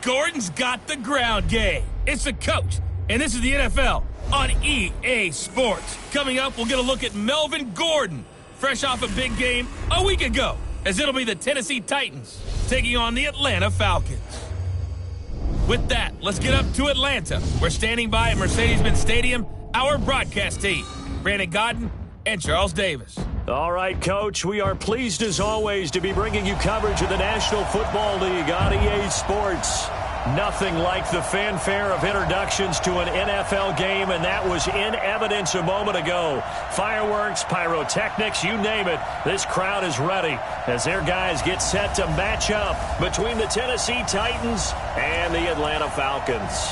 Gordon's got the ground game. It's the coach, and this is the NFL on EA Sports. Coming up, we'll get a look at Melvin Gordon, fresh off a big game a week ago, as it'll be the Tennessee Titans taking on the Atlanta Falcons. With that, let's get up to Atlanta. We're standing by at Mercedes-Benz Stadium, our broadcast team, Brandon Godden and Charles Davis. All right, Coach, we are pleased as always to be bringing you coverage of the National Football League on EA Sports. Nothing like the fanfare of introductions to an NFL game, and that was in evidence a moment ago. Fireworks, pyrotechnics, you name it. This crowd is ready as their guys get set to match up between the Tennessee Titans and the Atlanta Falcons.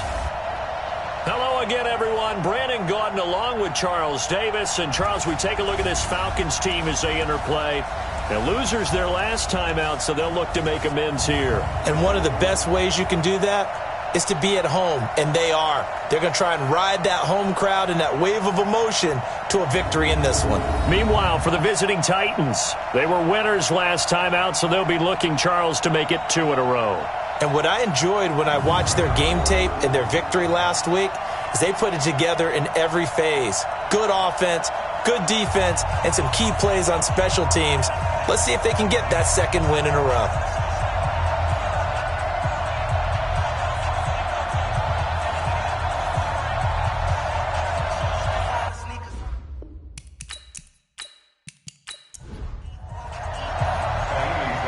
Hello again, everyone. Brandon Gaudin along with Charles Davis. And, Charles, we take a look at this Falcons team as they interplay. The losers their last time out, so they'll look to make amends here. And one of the best ways you can do that is to be at home, and they are. They're going to try and ride that home crowd and that wave of emotion to a victory in this one. Meanwhile, for the visiting Titans, they were winners last time out, so they'll be looking, Charles, to make it 2 in a row. And what I enjoyed when I watched their game tape and their victory last week is they put it together in every phase. Good offense, good defense, and some key plays on special teams. Let's see if they can get that second win in a row.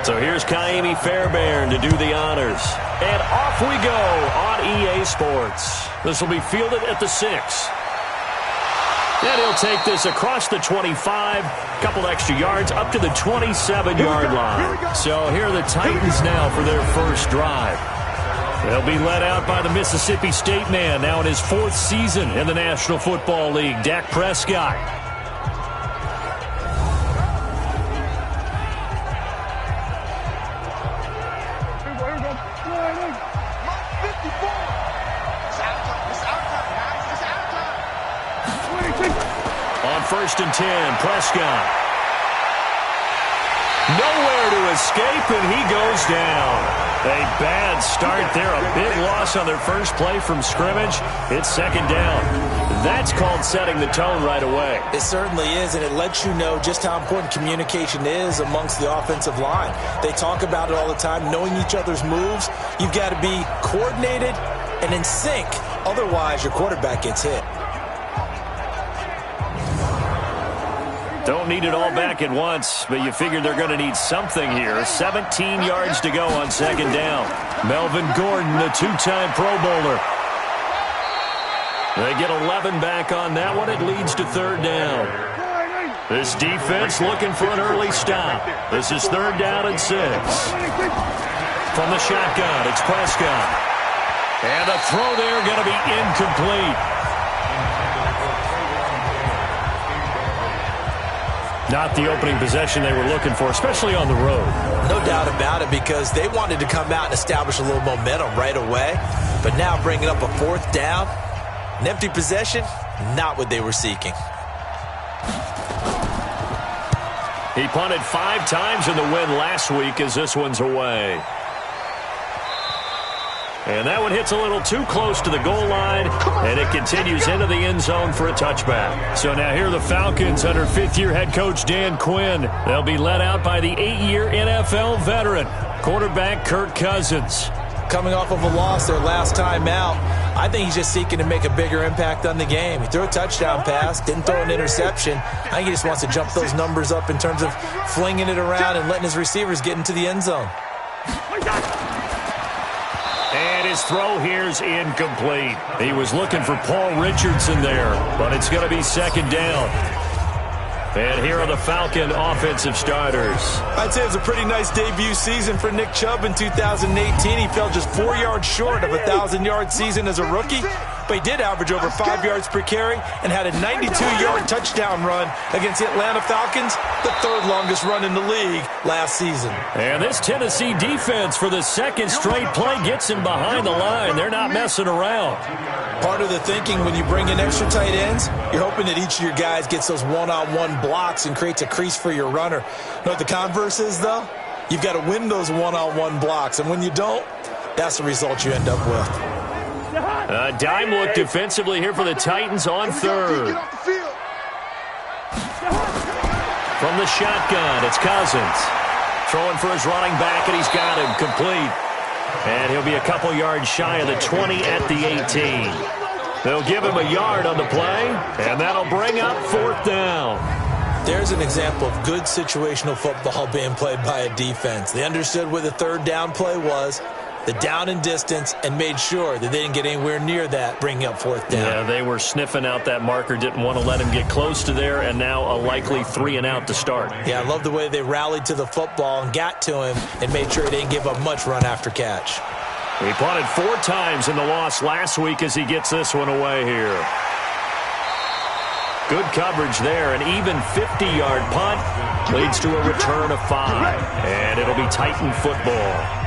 So here's Kaimi Fairbairn to do the honors. And off we go on EA Sports. This will be fielded at the 6. And he'll take this across the 25, couple extra yards, up to the 27-yard line. So here are the Titans now for their first drive. They'll be led out by the Mississippi State man, now in his 4th season in the National Football League, Dak Prescott. First and 10, Prescott. Nowhere to escape, and he goes down. A bad start there, a big loss on their first play from scrimmage. It's second down. That's called setting the tone right away. It certainly is, and it lets you know just how important communication is amongst the offensive line. They talk about it all the time, knowing each other's moves. You've got to be coordinated and in sync. Otherwise, your quarterback gets hit. Don't need it all back at once, but you figure they're going to need something here. 17 yards to go on second down. Melvin Gordon, the 2-time Pro Bowler. They get 11 back on that one. It leads to third down. This defense looking for an early stop. This is third down and 6. From the shotgun, it's Prescott. And the throw there going to be incomplete. Not the opening possession they were looking for, especially on the road. No doubt about it, because they wanted to come out and establish a little momentum right away. But now bringing up a 4th down, an empty possession, not what they were seeking. He punted 5 times in the win last week as this one's away. And that one hits a little too close to the goal line, and it continues into the end zone for a touchback. So now here are the Falcons under 5th-year head coach Dan Quinn. They'll be led out by the 8-year NFL veteran, quarterback Kirk Cousins. Coming off of a loss their last time out, I think he's just seeking to make a bigger impact on the game. He threw a touchdown pass, didn't throw an interception. I think he just wants to jump those numbers up in terms of flinging it around and letting his receivers get into the end zone. And his throw here's incomplete. He was looking for Paul Richardson there, but it's going to be second down. And here are the Falcon offensive starters. I'd say it was a pretty nice debut season for Nick Chubb in 2018. He fell just 4 yards short of a 1,000-yard season as a rookie, but he did average over 5 yards per carry and had a 92-yard touchdown run against the Atlanta Falcons, the 3rd longest run in the league last season. And this Tennessee defense for the second straight play gets him behind the line. They're not messing around. Part of the thinking when you bring in extra tight ends, you're hoping that each of your guys gets those one-on-one blocks and creates a crease for your runner. You know what the converse is, though? You've got to win those one-on-one blocks, and when you don't, that's the result you end up with. A dime look defensively here for the Titans on third. From the shotgun, it's Cousins. Throwing for his running back, and he's got him complete. And he'll be a couple yards shy of the 20 at the 18. They'll give him a yard on the play, and that'll bring up fourth down. There's an example of good situational football being played by a defense. They understood where the third down play was, the down and distance, and made sure that they didn't get anywhere near that, bringing up fourth down. Yeah, they were sniffing out that marker, didn't want to let him get close to there, and now a likely 3 and out to start. Yeah, I love the way they rallied to the football and got to him and made sure he didn't give up much run after catch. He punted 4 times in the loss last week as he gets this one away here. Good coverage there. An even 50-yard punt leads to a return of 5. And it'll be Titan football.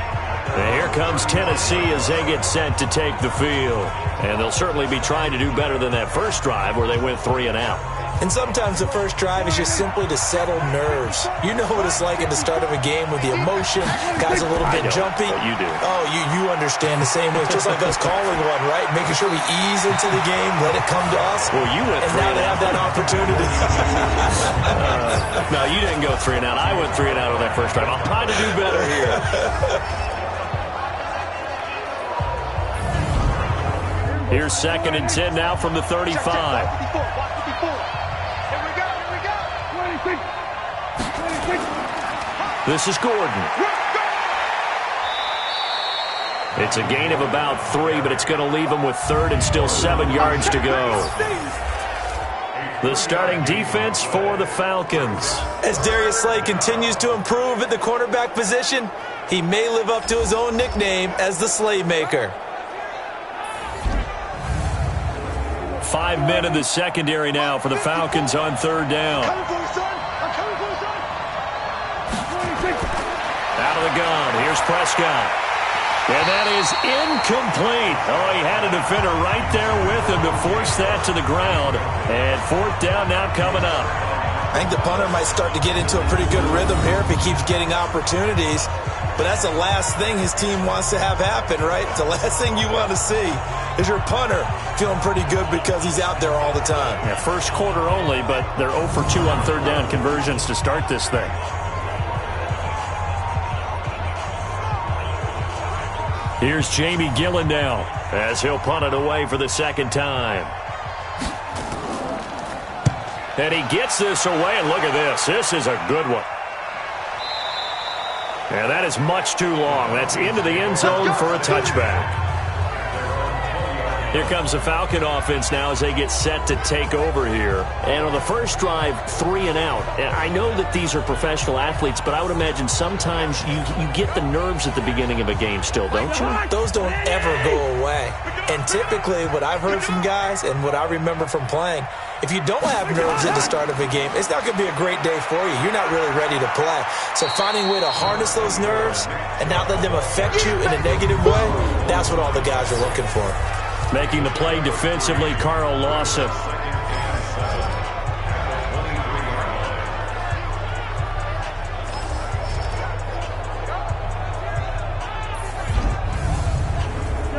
And here comes Tennessee as they get set to take the field. And they'll certainly be trying to do better than that first drive where they went 3 and out. And sometimes the first drive is just simply to settle nerves. You know what it's like at the start of a game with the emotion. Guys a little bit jumpy. You do. Oh, you understand the same way. It's just like us calling one, right? Making sure we ease into the game, let it come to us. Well, you went 3 and out. And now they have that opportunity. No, you didn't go 3 and out. I went 3 and out on that first drive. I'll try to do better here. Here's 2nd and 10 now from the 35. This is Gordon. It's a gain of about 3, but it's going to leave him with 3rd and still 7 yards to go. The starting defense for the Falcons. As Darius Slay continues to improve at the quarterback position, he may live up to his own nickname as the Slaymaker. 5 men in the secondary now for the Falcons on 3rd down. Out of the gun, here's Prescott. And that is incomplete. Oh, he had a defender right there with him to force that to the ground. And 4th down now coming up. I think the punter might start to get into a pretty good rhythm here if he keeps getting opportunities. But that's the last thing his team wants to have happen, right? The last thing you want to see is your punter feeling pretty good because he's out there all the time. Yeah, first quarter only, but they're 0 for 2 on 3rd down conversions to start this thing. Here's Jamie Gillen now as he'll punt it away for the 2nd time. And he gets this away, and look at this. This is a good one. And that is much too long. That's into the end zone for a touchback. Here comes the Falcon offense now as they get set to take over here. And on the first drive, 3 and out. And I know that these are professional athletes, but I would imagine sometimes you get the nerves at the beginning of a game still, don't you? Those don't ever go away. And typically what I've heard from guys and what I remember from playing, if you don't have nerves at the start of a game, it's not going to be a great day for you. You're not really ready to play. So finding a way to harness those nerves and not let them affect you in a negative way, that's what all the guys are looking for. Making the play defensively, Carl Lawson.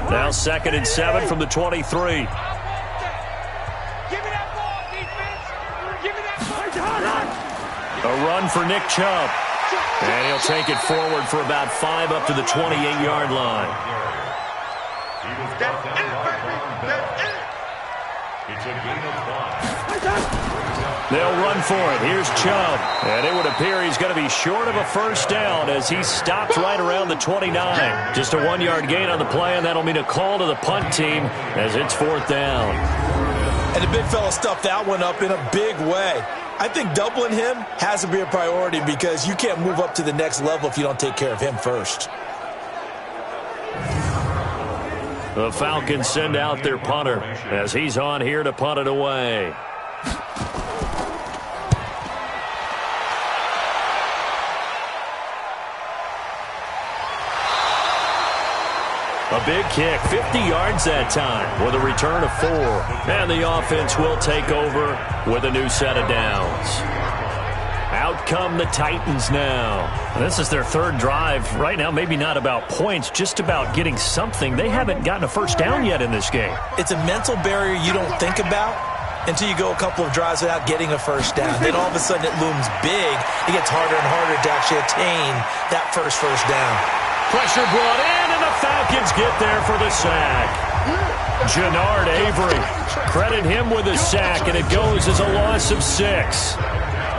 Now 2nd and 7 from the 23. A run for Nick Chubb. And he'll take it forward for about 5 up to the 28-yard line. They'll run for it. Here's Chubb. And it would appear he's going to be short of a first down as he stopped right around the 29. Just a 1-yard gain on the play, and that'll mean a call to the punt team as it's 4th down. And the big fella stuffed that one up in a big way. I think doubling him has to be a priority because you can't move up to the next level if you don't take care of him first. The Falcons send out their punter as he's on here to punt it away. A big kick, 50 yards that time with a return of 4. And the offense will take over with a new set of downs. Out come the Titans now. This is their third drive. Right now, maybe not about points, just about getting something. They haven't gotten a first down yet in this game. It's a mental barrier you don't think about until you go a couple of drives without getting a first down. Then all of a sudden it looms big. It gets harder and harder to actually attain that first down. Pressure brought in, and the Falcons get there for the sack. Jannard Avery. Credit him with a sack, and it goes as a loss of 6.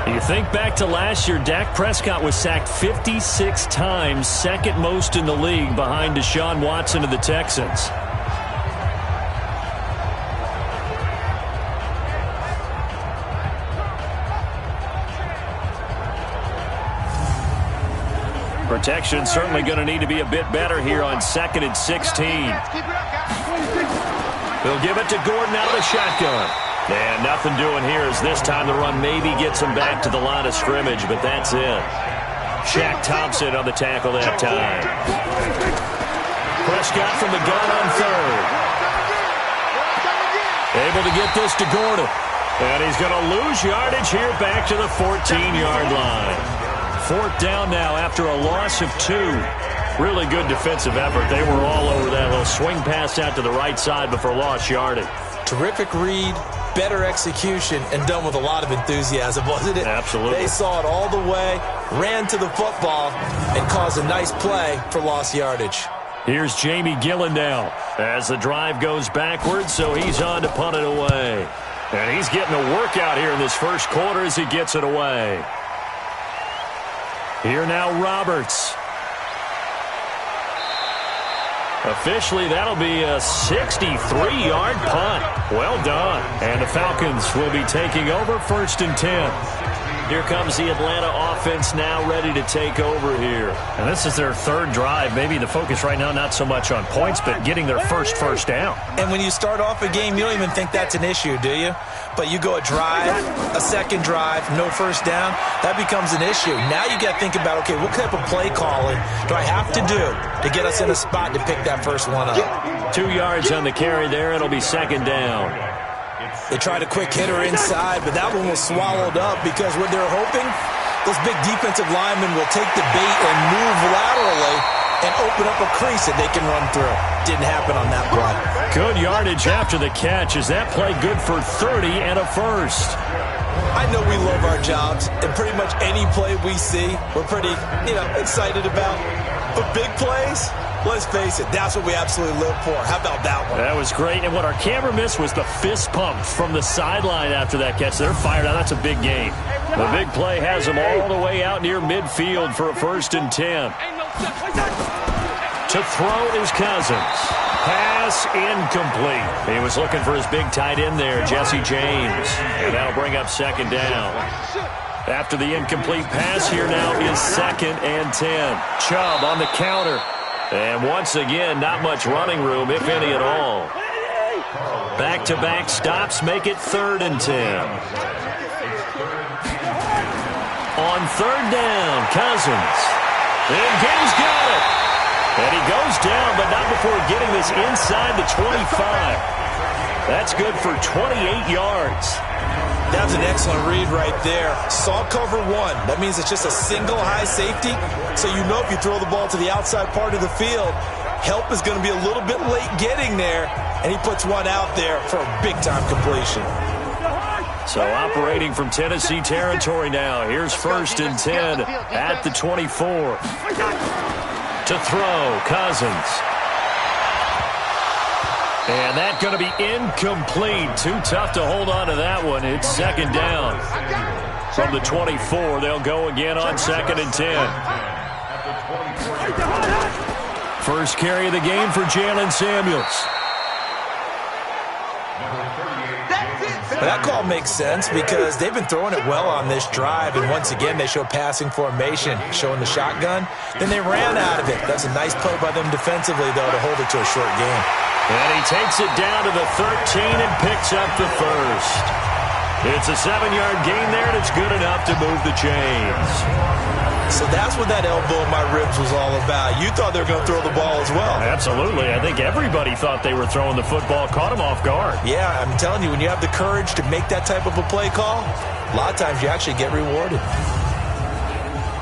You think back to last year, Dak Prescott was sacked 56 times, second most in the league behind Deshaun Watson of the Texans. Protection certainly going to need to be a bit better here on 2nd and 16. They'll give it to Gordon out of the shotgun. And nothing doing here as this time the run maybe gets him back to the line of scrimmage, but that's it. Shaq Thompson on the tackle that time. Prescott from the gun on 3rd. Able to get this to Gordon. And he's going to lose yardage here back to the 14-yard line. 4th down now after a loss of 2. Really good defensive effort. They were all over that little swing pass out to the right side before lost yardage. Terrific read, better execution, and done with a lot of enthusiasm, wasn't it? Absolutely. They saw it all the way, ran to the football, and caused a nice play for lost yardage. Here's Jamie Gillen now as the drive goes backwards, so he's on to punt it away. And he's getting a workout here in this first quarter as he gets it away. Here now Roberts. Officially, that'll be a 63-yard punt. Well done. And the Falcons will be taking over 1st and 10. Here comes the Atlanta offense now ready to take over here. And this is their 3rd drive. Maybe the focus right now not so much on points, but getting their first down. And when you start off a game, you don't even think that's an issue, do you? But you go a drive, a 2nd drive, no first down, that becomes an issue. Now you got to think about, okay, what type of play calling do I have to do to get us in a spot to pick that first one up? 2 yards on the carry there. It'll be 2nd down. They tried a quick hitter inside, but that one was swallowed up because what they're hoping, those big defensive linemen will take the bait and move laterally and open up a crease that they can run through. Didn't happen on that play. Good yardage after the catch. Is that play good for 30 and a first? I know we love our jobs, and pretty much any play we see, we're pretty, excited about. But big plays, let's face it, that's what we absolutely live for. How about that one? That was great, and what our camera missed was the fist pump from the sideline after that catch. They're fired out. That's a big game. The big play has them all the way out near midfield for a 1st and 10. To throw is Cousins. Pass incomplete. He was looking for his big tight end there, Jesse James. And that'll bring up 2nd down. After the incomplete pass, here now is 2nd and 10. Chubb on the counter. And once again, not much running room, if any at all. Back-to-back stops make it 3rd and 10. On 3rd down, Cousins. And Gaines got it. And he goes down, but not before getting this inside the 25. That's good for 28 yards. That was an excellent read right there. Saw cover 1. That means it's just a single high safety. So you know if you throw the ball to the outside part of the field, help is going to be a little bit late getting there. And he puts one out there for a big-time completion. So operating from Tennessee territory now. Here's 1st and 10 at the 24. To throw, Cousins. And that's going to be incomplete. Too tough to hold on to that one. It's 2nd down. From the 24, they'll go again on 2nd and 10. First carry of the game for Jalen Samuels. That call makes sense because they've been throwing it well on this drive, and once again they show passing formation, showing the shotgun. Then they ran out of it. That's a nice play by them defensively, though, to hold it to a short game. And he takes it down to the 13 and picks up the first. It's a 7-yard gain there, and it's good enough to move the chains. So that's what that elbow in my ribs was all about. You thought they were going to throw the ball as well. Absolutely. I think everybody thought they were throwing the football, caught him off guard. Yeah, I'm telling you, when you have the courage to make that type of a play call, a lot of times you actually get rewarded.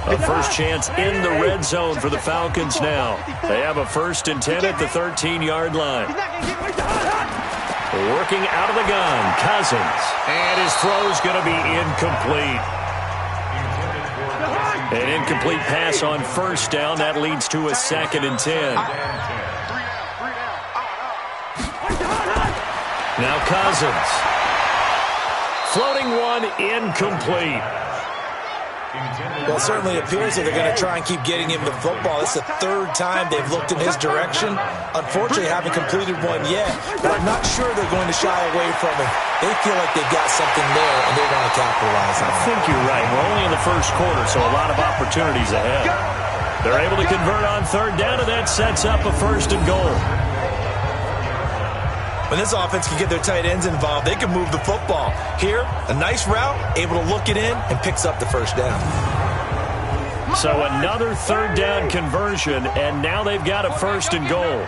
A first chance in the red zone for the Falcons now. They have a 1st and 10 at the 13-yard line. Working out of the gun, Cousins. And his throw's going to be incomplete. An incomplete pass on 1st down. That leads to a 2nd and 10. Now Cousins. Floating one, incomplete. Well, it certainly appears that they're going to try and keep getting him the football. It's the 3rd time they've looked in his direction. Unfortunately, haven't completed one yet, but I'm not sure they're going to shy away from it. They feel like they've got something there, and they want to capitalize on it. I think you're right. We're only in the 1st quarter, so a lot of opportunities ahead. They're able to convert on 3rd down, and that sets up a 1st and goal. When this offense can get their tight ends involved, they can move the football. Here, a nice route, able to look it in, and picks up the 1st down. So another 3rd down conversion, and now they've got a 1st and goal.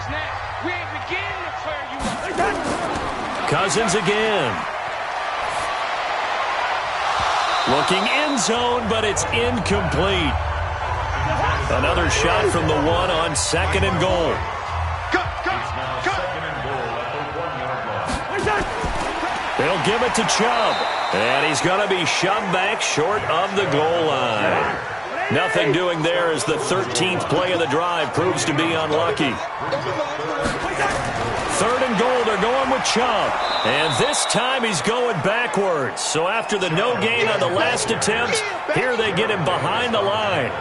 Cousins again. Looking end zone, but it's incomplete. Another shot from the 1 on 2nd and goal. They'll give it to Chubb. And he's going to be shoved back short of the goal line. Nothing doing there as the 13th play of the drive proves to be unlucky. 3rd and goal, they're going with Chubb. And this time he's going backwards. So after the no gain on the last attempt, here they get him behind the line.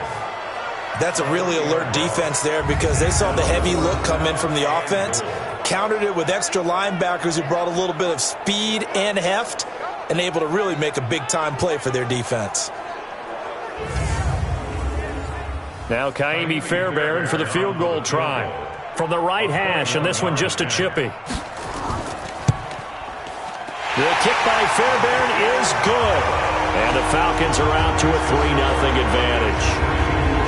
That's a really alert defense there because they saw the heavy look come in from the offense, countered it with extra linebackers who brought a little bit of speed and heft, and able to really make a big-time play for their defense. Now Kaimi Fairbairn for the field goal try. From the right hash, and this one just a chippy. The kick by Fairbairn is good. And the Falcons are out to a 3-0 advantage.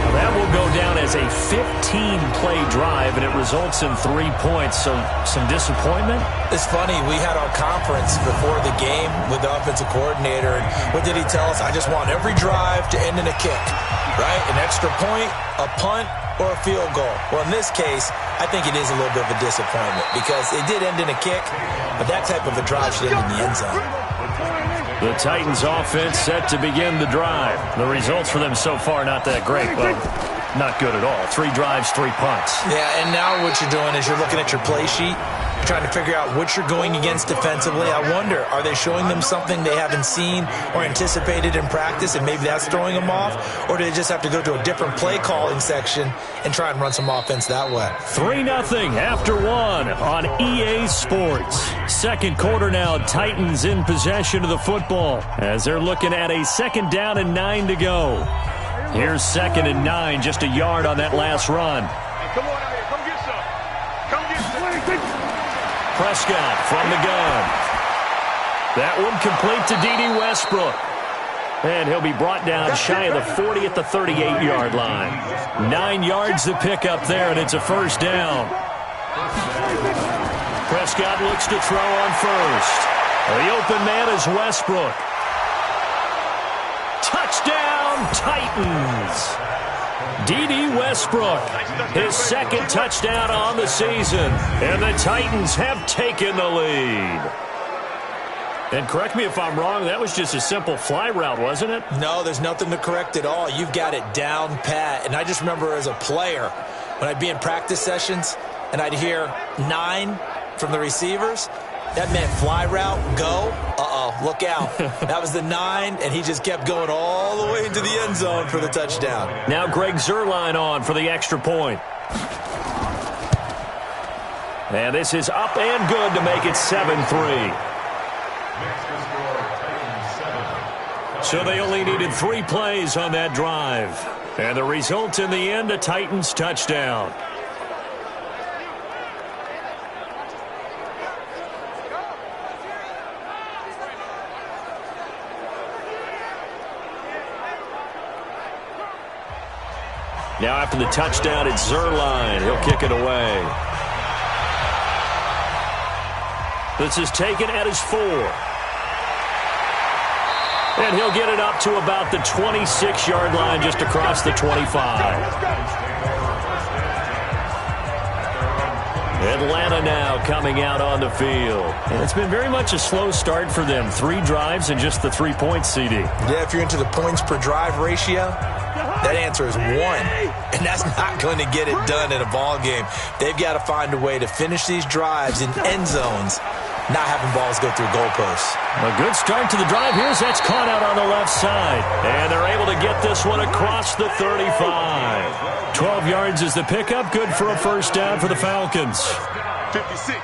That will go down as a 15-play drive, and it results in 3 points. So some disappointment? It's funny. We had our conference before the game with the offensive coordinator, and what did he tell us? I just want every drive to end in a kick, right? An extra point, a punt, or a field goal. Well, in this case, I think it is a little bit of a disappointment because it did end in a kick, but that type of a drive should end in the end zone. The Titans offense set to begin the drive. The results for them so far not that great. Well, not good at all. 3 drives, 3 punts. Yeah, and now what you're doing is you're looking at your play sheet, trying to figure out what you're going against defensively. I wonder, are they showing them something they haven't seen or anticipated in practice, and maybe that's throwing them off? Or do they just have to go to a different play calling section and try and run some offense that way? 3-0 after 1 on EA Sports. 2nd quarter now, Titans in possession of the football as they're looking at a 2nd down and 9 to go. Here's 2nd and 9, just a yard on that last run. Come on out here, come get some. Come get some. Prescott from the gun. That one complete to D.D. Westbrook. And he'll be brought down shy of the 40 at the 38-yard line. 9 yards to pick up there, and it's a 1st down. Prescott looks to throw on 1st. The open man is Westbrook. Touchdown, Titans. D.D. Westbrook, his 2nd touchdown on the season, and the Titans have taken the lead. And correct me if I'm wrong, that was just a simple fly route, wasn't it? No, there's nothing to correct at all. You've got it down pat. And I just remember as a player, when I'd be in practice sessions and I'd hear 9 from the receivers, that meant fly route, go, look out. That was the 9, and he just kept going all the way into the end zone for the touchdown. Now Greg Zuerlein on for the extra point. And this is up and good to make it 7-3. So they only needed 3 plays on that drive. And the result in the end, a Titans touchdown. Now after the touchdown, it's Zuerlein. He'll kick it away. This is taken at his 4. And he'll get it up to about the 26-yard line, just across the 25. Atlanta now coming out on the field. And it's been very much a slow start for them. 3 drives and just the 3 points, CD. Yeah, if you're into the points per drive ratio, that answer is 1. And that's not going to get it done in a ball game. They've got to find a way to finish these drives in end zones, not having balls go through goalposts. A good start to the drive. Here's that's caught out on the left side. And they're able to get this one across the 35. 12 yards is the pickup. Good for a first down for the Falcons. 56.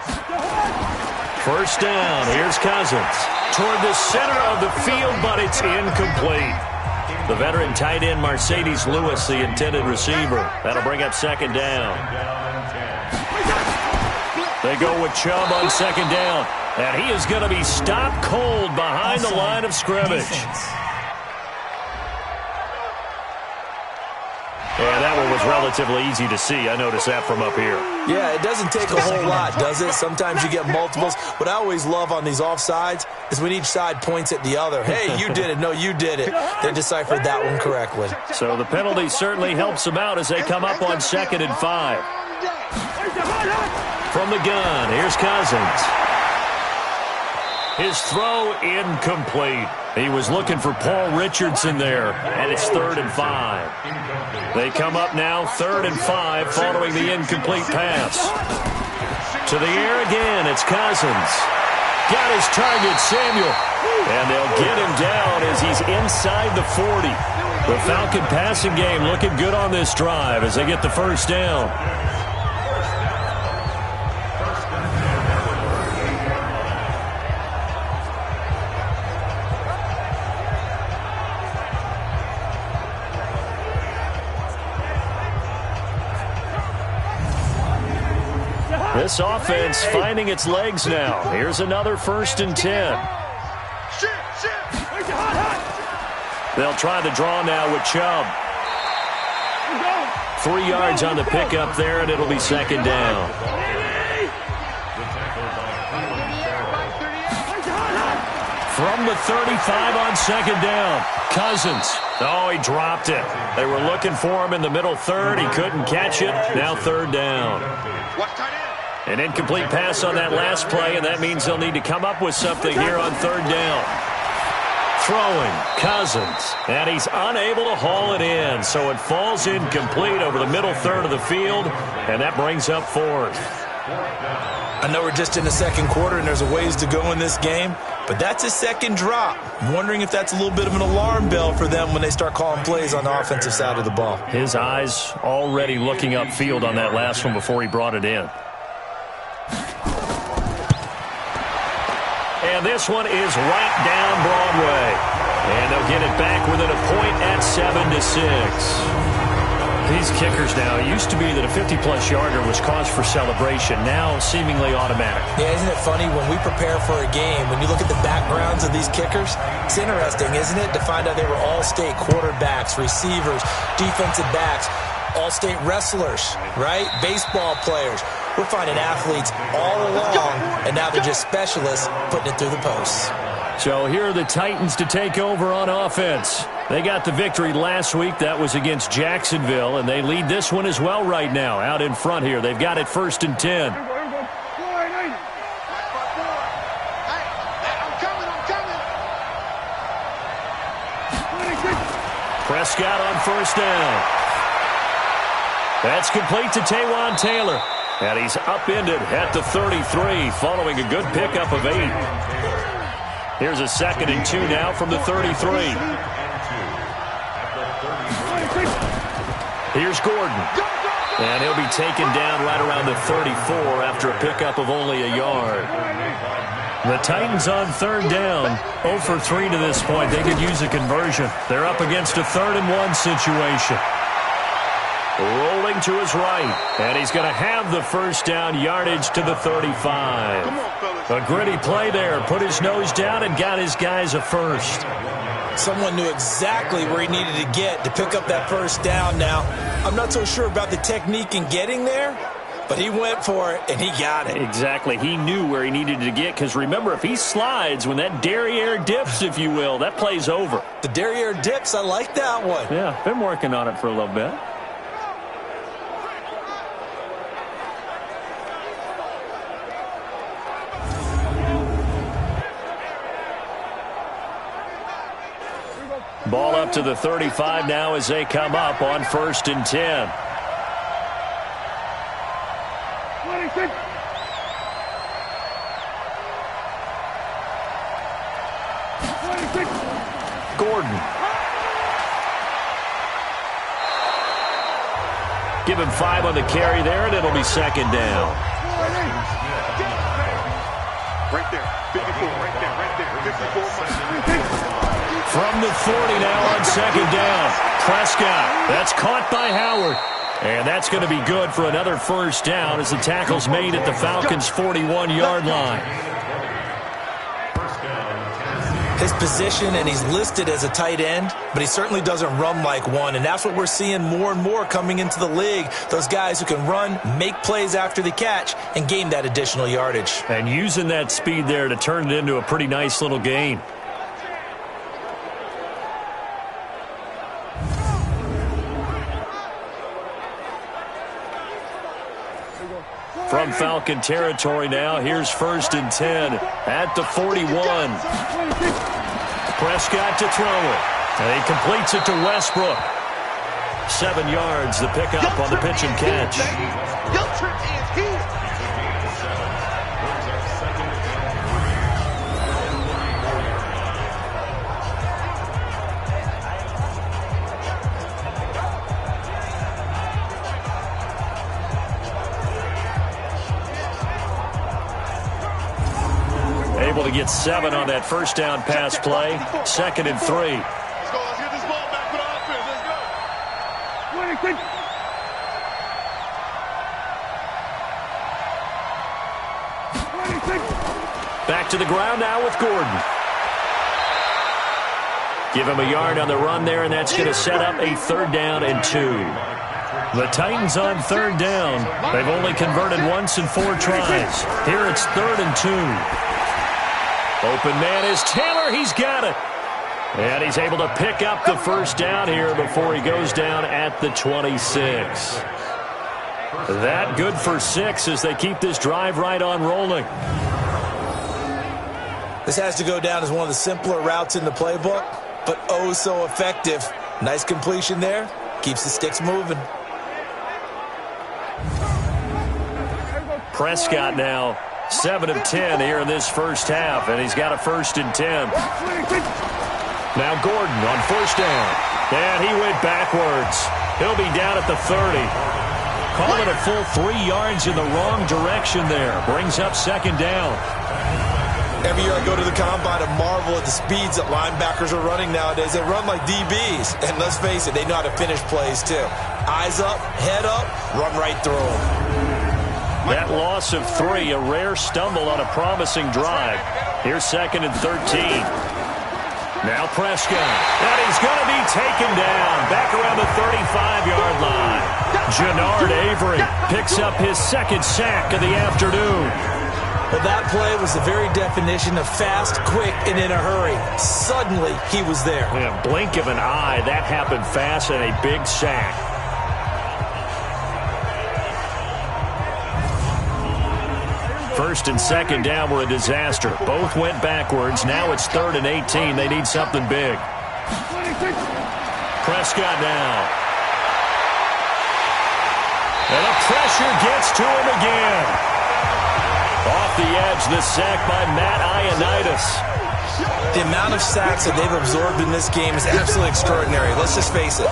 First down. Here's Cousins. Toward the center of the field, but it's incomplete. The veteran tight end Mercedes Lewis, the intended receiver. That'll bring up second down. They go with Chubb on second down. And he is going to be stopped cold behind the line of scrimmage. Yeah, that one was relatively easy to see. I noticed that from up here. Yeah, it doesn't take a whole lot, does it? Sometimes you get multiples. What I always love on these offsides is when each side points at the other. Hey, you did it. No, you did it. They deciphered that one correctly. So the penalty certainly helps them out as they come up on 2nd and 5. From the gun, here's Cousins. His throw incomplete. He was looking for Paul Richardson there, and it's 3rd and 5. They come up now 3rd and 5 following the incomplete pass. To the air again, it's Cousins. Got his target, Samuel. And they'll get him down as he's inside the 40. The Falcon passing game looking good on this drive as they get the first down. This offense finding its legs now. Here's another 1st and 10. They'll try the draw now with Chubb. 3 yards on the pickup there, and it'll be second down. From the 35 on second down, Cousins. Oh, he dropped it. They were looking for him in the middle third. He couldn't catch it. Now 3rd down. An incomplete pass on that last play, and that means they'll need to come up with something here on 3rd down. Throwing, Cousins, and he's unable to haul it in, so it falls incomplete over the middle third of the field, and that brings up 4th. I know we're just in the second quarter, and there's a ways to go in this game, but that's his second drop. I'm wondering if that's a little bit of an alarm bell for them when they start calling plays on the offensive side of the ball. His eyes already looking upfield on that last one before he brought it in. And this one is right down Broadway. And they'll get it back within a point at 7-6. These kickers now, it used to be that a 50-plus yarder was cause for celebration. Now seemingly automatic. Yeah, isn't it funny when we prepare for a game, when you look at the backgrounds of these kickers, it's interesting, isn't it, to find out they were all-state quarterbacks, receivers, defensive backs, all-state wrestlers, right? Baseball players. We're finding athletes all along, and now they're just specialists putting it through the posts. So here are the Titans to take over on offense. They got the victory last week. That was against Jacksonville, and they lead this one as well right now. Out in front here, they've got it 1st and 10. Prescott on 1st down. That's complete to Taywan Taylor. And he's upended at the 33 following a good pickup of 8. Here's a 2nd and 2 now from the 33. Here's Gordon. And he'll be taken down right around the 34 after a pickup of only a yard. The Titans on 3rd down, 0 for 3 to this point. They could use a conversion. They're up against a 3rd and 1 situation. Rolling to his right, and he's going to have the first down, yardage to the 35. A gritty play there, put his nose down and got his guys a first. Someone knew exactly where he needed to get to pick up that first down now. I'm not so sure about the technique in getting there, But he went for it, and he got it. Exactly. He knew where he needed to get, because remember, if he slides, when that derriere dips, if you will, that play's over. The derriere dips, I like that one. Yeah, been working on it for a little bit. Ball up to the 35 now as they come up on 1st and 10. 26. Gordon. Give him 5 on the carry there, and it'll be 2nd down. Right there. 54. Right there. 54. From the 40 now on 2nd down. Prescott. That's caught by Howard. And that's going to be good for another 1st down as the tackle's made at the Falcons' 41-yard line. His position, and he's listed as a tight end, but he certainly doesn't run like one, and that's what we're seeing more and more coming into the league. Those guys who can run, make plays after the catch, and gain that additional yardage. And using that speed there to turn it into a pretty nice little gain. From Falcon territory now, here's 1st and 10 at the 41. Prescott to throw it. And he completes it to Westbrook. 7 yards, the pickup on the pitch and catch. Able to get 7 on that 1st down pass play. 2nd and 3. Let's go. Let's get this ball back for the offense. Let's go. 26. Back to the ground now with Gordon. Give him a yard on the run there, and that's going to set up a 3rd down and 2. The Titans on 3rd down. They've only converted once in 4 tries. Here it's 3rd and 2. Open man is Taylor. He's got it. And he's able to pick up the 1st down here before he goes down at the 26. That good for 6 as they keep this drive right on rolling. This has to go down as one of the simpler routes in the playbook, but oh so effective. Nice completion there. Keeps the sticks moving. Prescott now 7 of 10 here in this 1st half, and he's got a 1st and 10. Now Gordon on 1st down. And he went backwards. He'll be down at the 30. Call it a full 3 yards in the wrong direction there. Brings up 2nd down. Every year I go to the combine and marvel at the speeds that linebackers are running nowadays. They run like DBs. And let's face it, they know how to finish plays too. Eyes up, head up, run right through them. That loss of 3, a rare stumble on a promising drive. Here's 2nd and 13. Now Prescott. And he's going to be taken down. Back around the 35-yard line. Jannard Avery picks up his 2nd sack of the afternoon. Well, that play was the very definition of fast, quick, and in a hurry. Suddenly, he was there. In a blink of an eye, that happened fast, and a big sack. 1st and 2nd down were a disaster. Both went backwards. Now it's 3rd and 18. They need something big. Prescott now. And the pressure gets to him again. Off the edge, the sack by Matt Ioannidis. The amount of sacks that they've absorbed in this game is absolutely extraordinary. Let's just face it.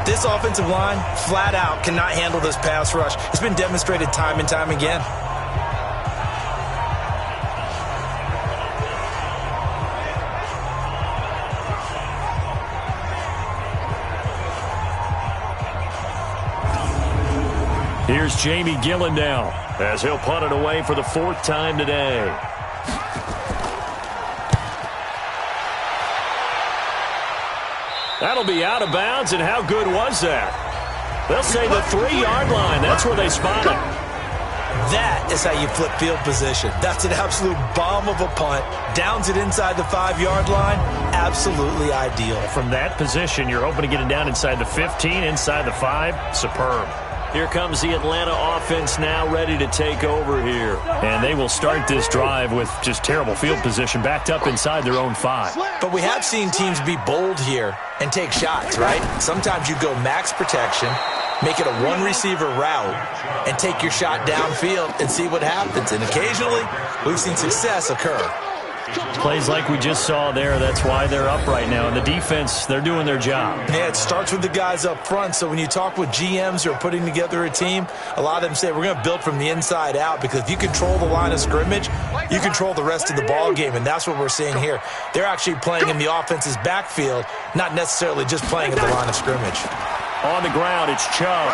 This offensive line, flat out, cannot handle this pass rush. It's been demonstrated time and time again. Here's Jamie Gillen now as he'll punt it away for the 4th time today. That'll be out of bounds, and how good was that? They'll say the 3-yard line. That's where they spot him. That is how you flip field position. That's an absolute bomb of a punt. Downs it inside the 5-yard line. Absolutely ideal. From that position, you're hoping to get it down inside the 15, inside the 5. Superb. Here comes the Atlanta offense now ready to take over here. And they will start this drive with just terrible field position backed up inside their own 5. But we have seen teams be bold here and take shots, right? Sometimes you go max protection, make it a one-receiver route, and take your shot downfield and see what happens. And occasionally, we've seen success occur. Plays like we just saw there, that's why they're up right now. And the defense, they're doing their job. Yeah, it starts with the guys up front. So when you talk with GMs who are putting together a team, a lot of them say we're going to build from the inside out, because if you control the line of scrimmage, you control the rest of the ball game, and that's what we're seeing here. They're actually playing in the offense's backfield, not necessarily just playing at the line of scrimmage. On the ground, it's Chubb.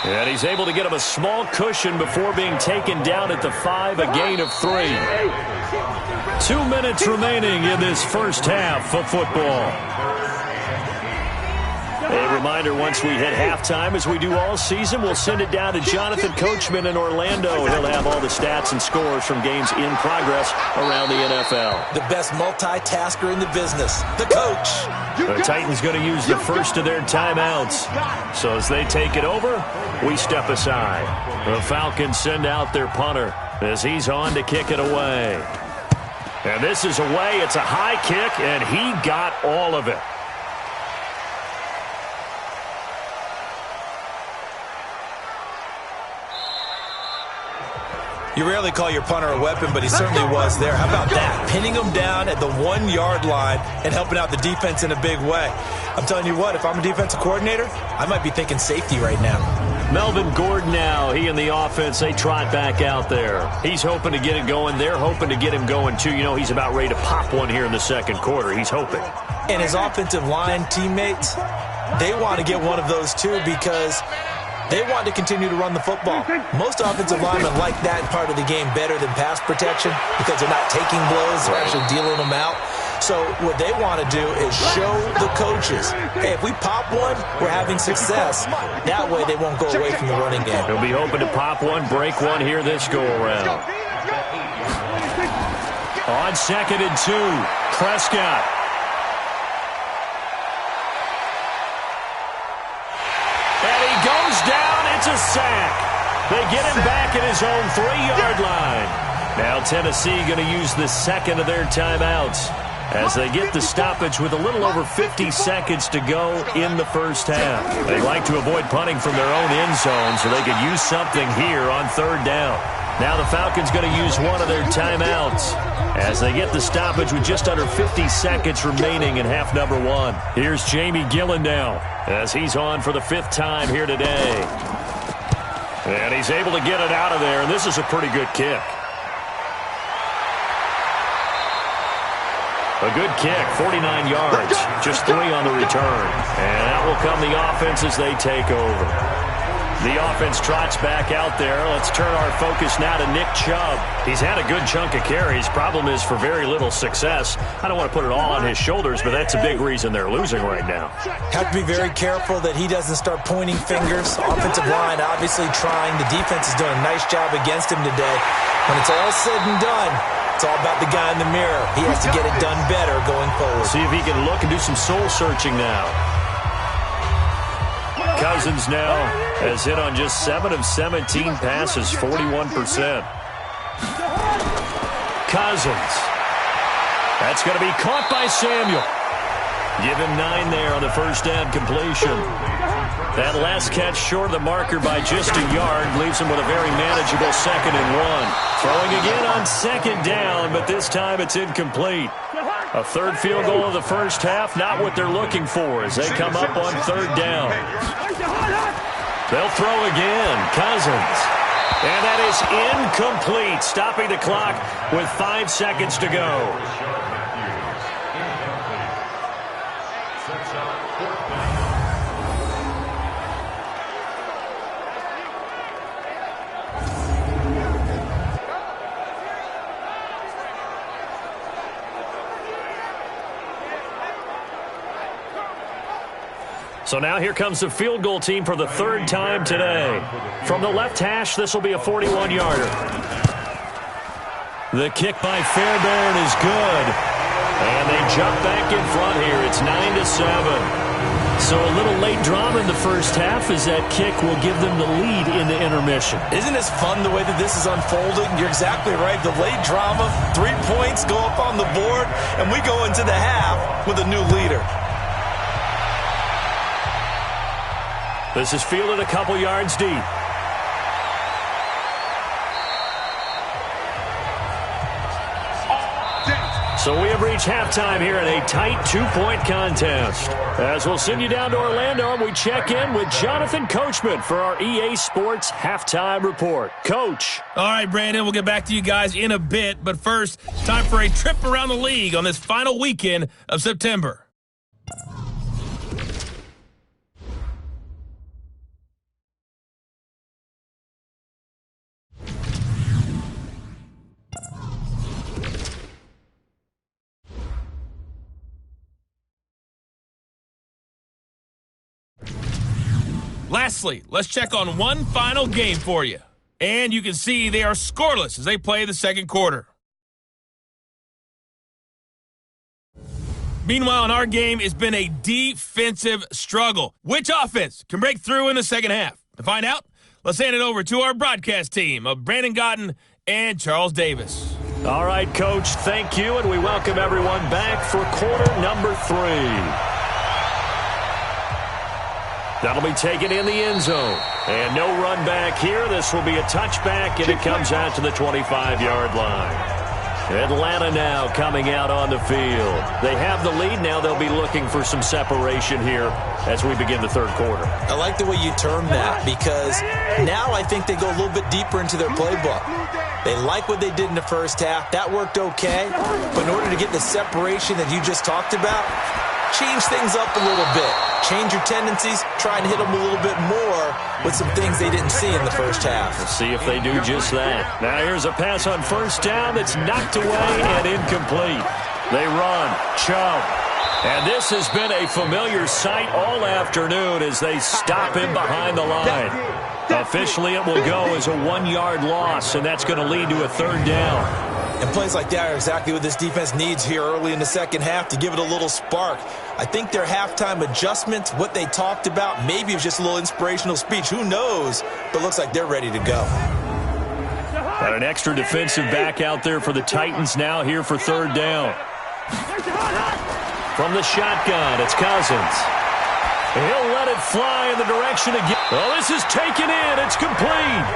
And he's able to get him a small cushion before being taken down at the 5, a gain of 3. 2 minutes remaining in this first half of football. A reminder, once we hit halftime, as we do all season, we'll send it down to Jonathan Coachman in Orlando. He'll have all the stats and scores from games in progress around the NFL. The best multitasker in the business, the coach. The Titans going to use the first of their timeouts. So as they take it over, we step aside. The Falcons send out their punter as he's on to kick it away. And this is away. It's a high kick, and he got all of it. You rarely call your punter a weapon, but he certainly was there. How about that? Pinning him down at the 1-yard line and helping out the defense in a big way. I'm telling you what, if I'm a defensive coordinator, I might be thinking safety right now. Melvin Gordon now, he and the offense, they trot back out there. He's hoping to get it going. They're hoping to get him going, too. You know, he's about ready to pop one here in the second quarter. He's hoping. And his offensive line teammates, they want to get one of those, too, because they want to continue to run the football. Most offensive linemen like that part of the game better than pass protection because they're not taking blows, they're actually dealing them out. So what they want to do is show the coaches, hey, if we pop one, we're having success. That way they won't go away from the running game. He'll be hoping to pop one, break one here this go-around. On 2nd and 2, Prescott. And he goes down. It's a sack. They get him back at his own 3-yard line. Now Tennessee going to use the second of their timeouts as they get the stoppage with a little over 50 seconds to go in the first half. They'd like to avoid punting from their own end zone so they could use something here on 3rd down. Now the Falcons going to use one of their timeouts as they get the stoppage with just under 50 seconds remaining in half number 1. Here's Jamie Gillen now as he's on for the 5th time here today. And he's able to get it out of there, and this is a pretty good kick. A good kick, 49 yards, just 3 on the return. And out will come the offense as they take over. The offense trots back out there. Let's turn our focus now to Nick Chubb. He's had a good chunk of carries. Problem is for very little success. I don't want to put it all on his shoulders, but that's a big reason they're losing right now. Have to be very careful that he doesn't start pointing fingers. Offensive line obviously trying. The defense is doing a nice job against him today. When it's all said and done, it's all about the guy in the mirror. He has to get it done better going forward. See if he can look and do some soul searching now. Cousins now has hit on just 7 of 17 passes, 41%. Cousins. That's going to be caught by Samuel. Give him 9 there on the first down completion. That last catch short of the marker by just a yard leaves him with a very manageable 2nd and 1. Throwing again on 2nd down, but this time it's incomplete. A 3rd field goal of the first half, not what they're looking for as they come up on 3rd down. They'll throw again. Cousins. And that is incomplete, stopping the clock with 5 seconds to go. So now here comes the field goal team for the third time today. From the left hash, this will be a 41-yarder. The kick by Fairbairn is good. And they jump back in front here. It's 9-7. So a little late drama in the first half as that kick will give them the lead in the intermission. Isn't this fun the way that this is unfolding? You're exactly right. The late drama, 3 points go up on the board, and we go into the half with a new leader. This is fielded a couple yards deep. So we have reached halftime here in a tight 2-point contest. As we'll send you down to Orlando, and we check in with Jonathan Coachman for our EA Sports Halftime Report. Coach. All right, Brandon, we'll get back to you guys in a bit. But first, time for a trip around the league on this final weekend of September. Lastly, let's check on one final game for you. And you can see they are scoreless as they play the second quarter. Meanwhile, in our game, it's been a defensive struggle. Which offense can break through in the second half? To find out, let's hand it over to our broadcast team of Brandon Gotten and Charles Davis. All right, Coach, thank you, and we welcome everyone back for quarter number 3. That'll be taken in the end zone. And no run back here. This will be a touchback, and it comes out to the 25-yard line. Atlanta now coming out on the field. They have the lead. Now they'll be looking for some separation here as we begin the third quarter. I like the way you term that because now I think they go a little bit deeper into their playbook. They like what they did in the first half. That worked okay. But in order to get the separation that you just talked about, change things up a little bit. Change your tendencies. Try and hit them a little bit more with some things they didn't see in the first half. We'll see if they do just that. Now here's a pass on first down that's knocked away and incomplete. They run. Chubb. And this has been a familiar sight all afternoon as they stop him behind the line. Officially, it will go as a 1-yard loss, and that's going to lead to a third down. And plays like that are exactly what this defense needs here early in the second half to give it a little spark. I think their halftime adjustments, what they talked about, maybe it was just a little inspirational speech. Who knows? But it looks like they're ready to go. Got an extra defensive back out there for the Titans now here for third down. From the shotgun, it's Cousins. He'll let it fly in the direction again. Well, this is taken in. It's complete.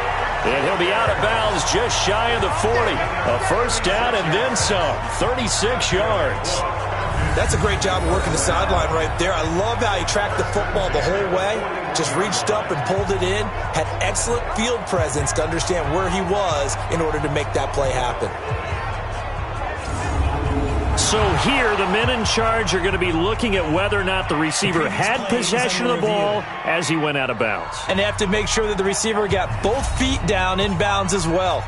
And he'll be out of bounds just shy of the 40. A first down and then some. 36 yards. That's a great job of working the sideline right there. I love how he tracked the football the whole way. Just reached up and pulled it in. Had excellent field presence to understand where he was in order to make that play happen. So here, the men in charge are going to be looking at whether or not the receiver had possession of the ball as he went out of bounds. And they have to make sure that the receiver got both feet down in bounds as well.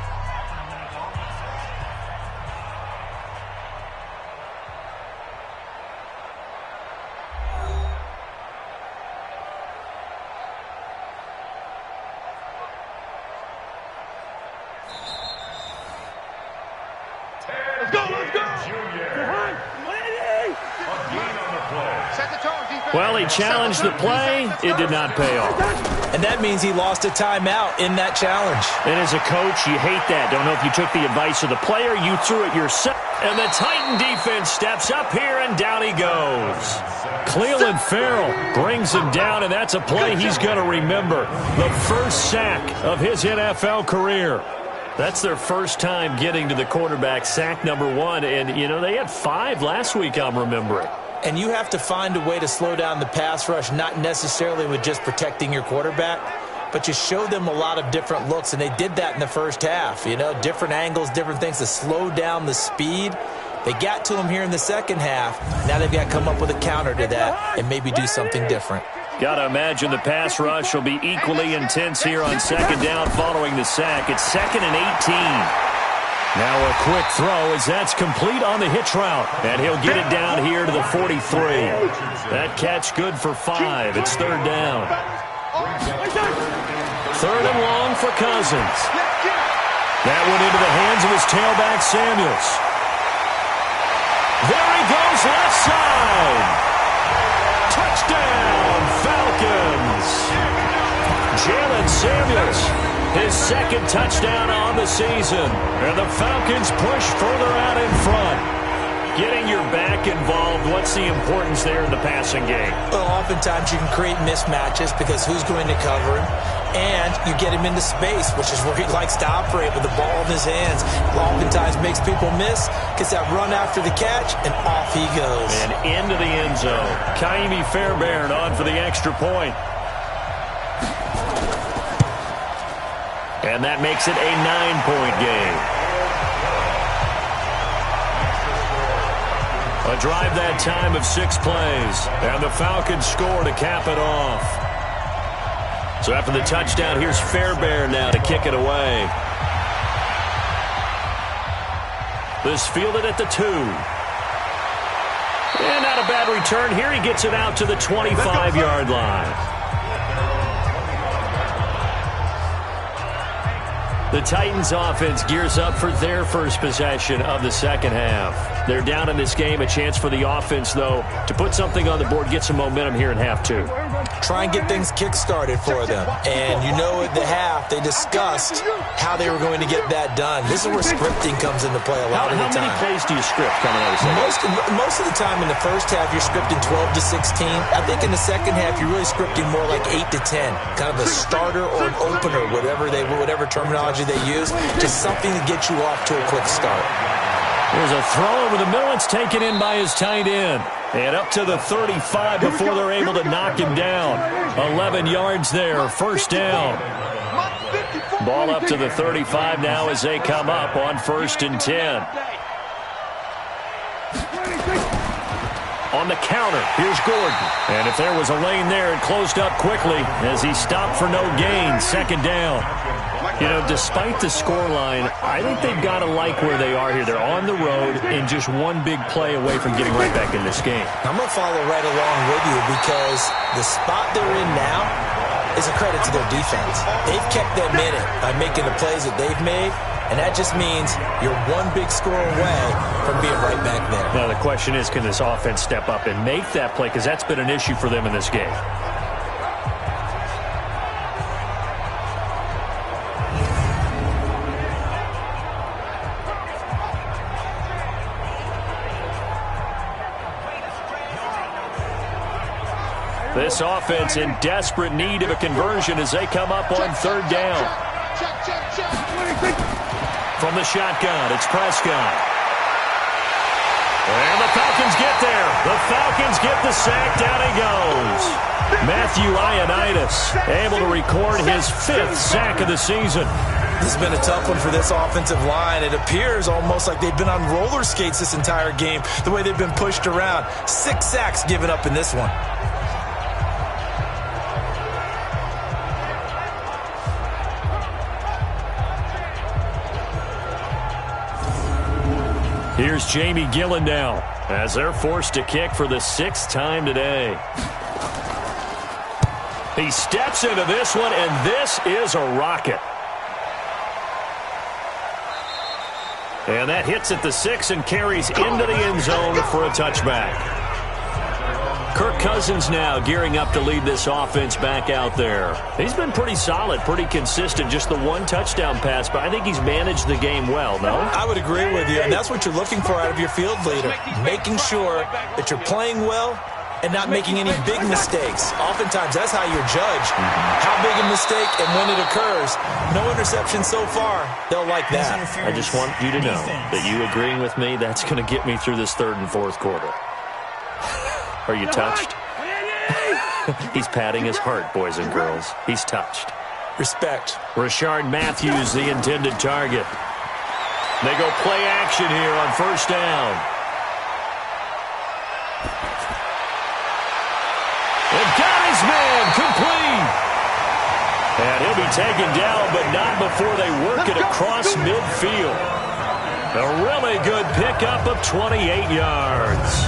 Well, he challenged the play. It did not pay off. And that means he lost a timeout in that challenge. And as a coach, you hate that. Don't know if you took the advice of the player. You threw it yourself. And the Titan defense steps up here, and down he goes. Cleveland Farrell brings him down, and that's a play he's going to remember. The first sack of his NFL career. That's their first time getting to the quarterback, sack number 1. And, you know, they had 5 last week, I'm remembering. And you have to find a way to slow down the pass rush, not necessarily with just protecting your quarterback, but you show them a lot of different looks, and they did that in the first half. You know, different angles, different things to slow down the speed. They got to him here in the second half. Now they've got to come up with a counter to that and maybe do something different. Got to imagine the pass rush will be equally intense here on second down following the sack. It's 2nd and 18. Now a quick throw as that's complete on the hitch route. And he'll get it down here to the 43. That catch good for 5. It's third down. Third and long for Cousins. That went into the hands of his tailback, Samuels. There he goes, left side. Touchdown, Falcons. Jalen Samuels, his second touchdown on the season. And the Falcons push further out in front. Getting your back involved, what's the importance there in the passing game? Well, oftentimes you can create mismatches because who's going to cover him? And you get him into space, which is where he likes to operate with the ball in his hands. Oftentimes makes people miss, gets that run after the catch, and off he goes. And into the end zone. Kaimi Fairbairn on for the extra point. And that makes it a 9-point game. A drive that time of 6 plays. And the Falcons score to cap it off. So after the touchdown, here's Fairbairn now to kick it away. This fielded at the 2. And not a bad return here. He gets it out to the 25-yard line. The Titans offense gears up for their first possession of the second half. They're down in this game. A chance for the offense, though, to put something on the board, get some momentum here in half 2. Try and get things kick-started for them. And you know at the half, they discussed how they were going to get that done. This is where scripting comes into play a lot of the time. How many plays do you script coming out of the second? Most of the time in the first half, you're scripting 12 to 16. I think in the second half, you're really scripting more like 8 to 10. Kind of a starter or an opener, whatever terminology they use. Just something to get you off to a quick start. There's a throw over the middle. It's taken in by his tight end. And up to the 35 before they're able to knock him down. 11 yards there, first down. Ball up to the 35 now as they come up on 1st and 10. On the counter, here's Gordon. And if there was a lane there, it closed up quickly as he stopped for no gain. Second down. You know, despite the scoreline, I think they've got to like where they are here. They're on the road and just one big play away from getting right back in this game. I'm going to follow right along with you because the spot they're in now is a credit to their defense. They've kept them in it by making the plays that they've made, and that just means you're one big score away from being right back there. Now, the question is, can this offense step up and make that play? Because that's been an issue for them in this game. This offense in desperate need of a conversion as they come up on 3rd down. From the shotgun, it's Prescott. And the Falcons get there. The Falcons get the sack. Down he goes. Matthew Ioannidis able to record his 5th sack of the season. This has been a tough one for this offensive line. It appears almost like they've been on roller skates this entire game, the way they've been pushed around. 6 sacks given up in this one. Here's Jamie Gillen now as they're forced to kick for the 6th time today. He steps into this one, and this is a rocket. And that hits at the 6 and carries into the end zone for a touchback. Kirk Cousins now gearing up to lead this offense back out there. He's been pretty solid, pretty consistent, just the 1 touchdown pass, but I think he's managed the game well, no? I would agree with you, and that's what you're looking for out of your field leader, making sure that you're playing well and not making any big mistakes. Oftentimes, that's how you're judged. How big a mistake and when it occurs. No interception so far. They'll like that. I just want you to know that you agreeing with me, that's going to get me through this 3rd and 4th quarter. Are you touched? He's patting his heart, boys and girls. He's touched. Respect. Rashard Matthews, the intended target. They go play action here on 1st down. And got his man complete. And he'll be taken down, but not before they work it across midfield. A really good pickup of 28 yards.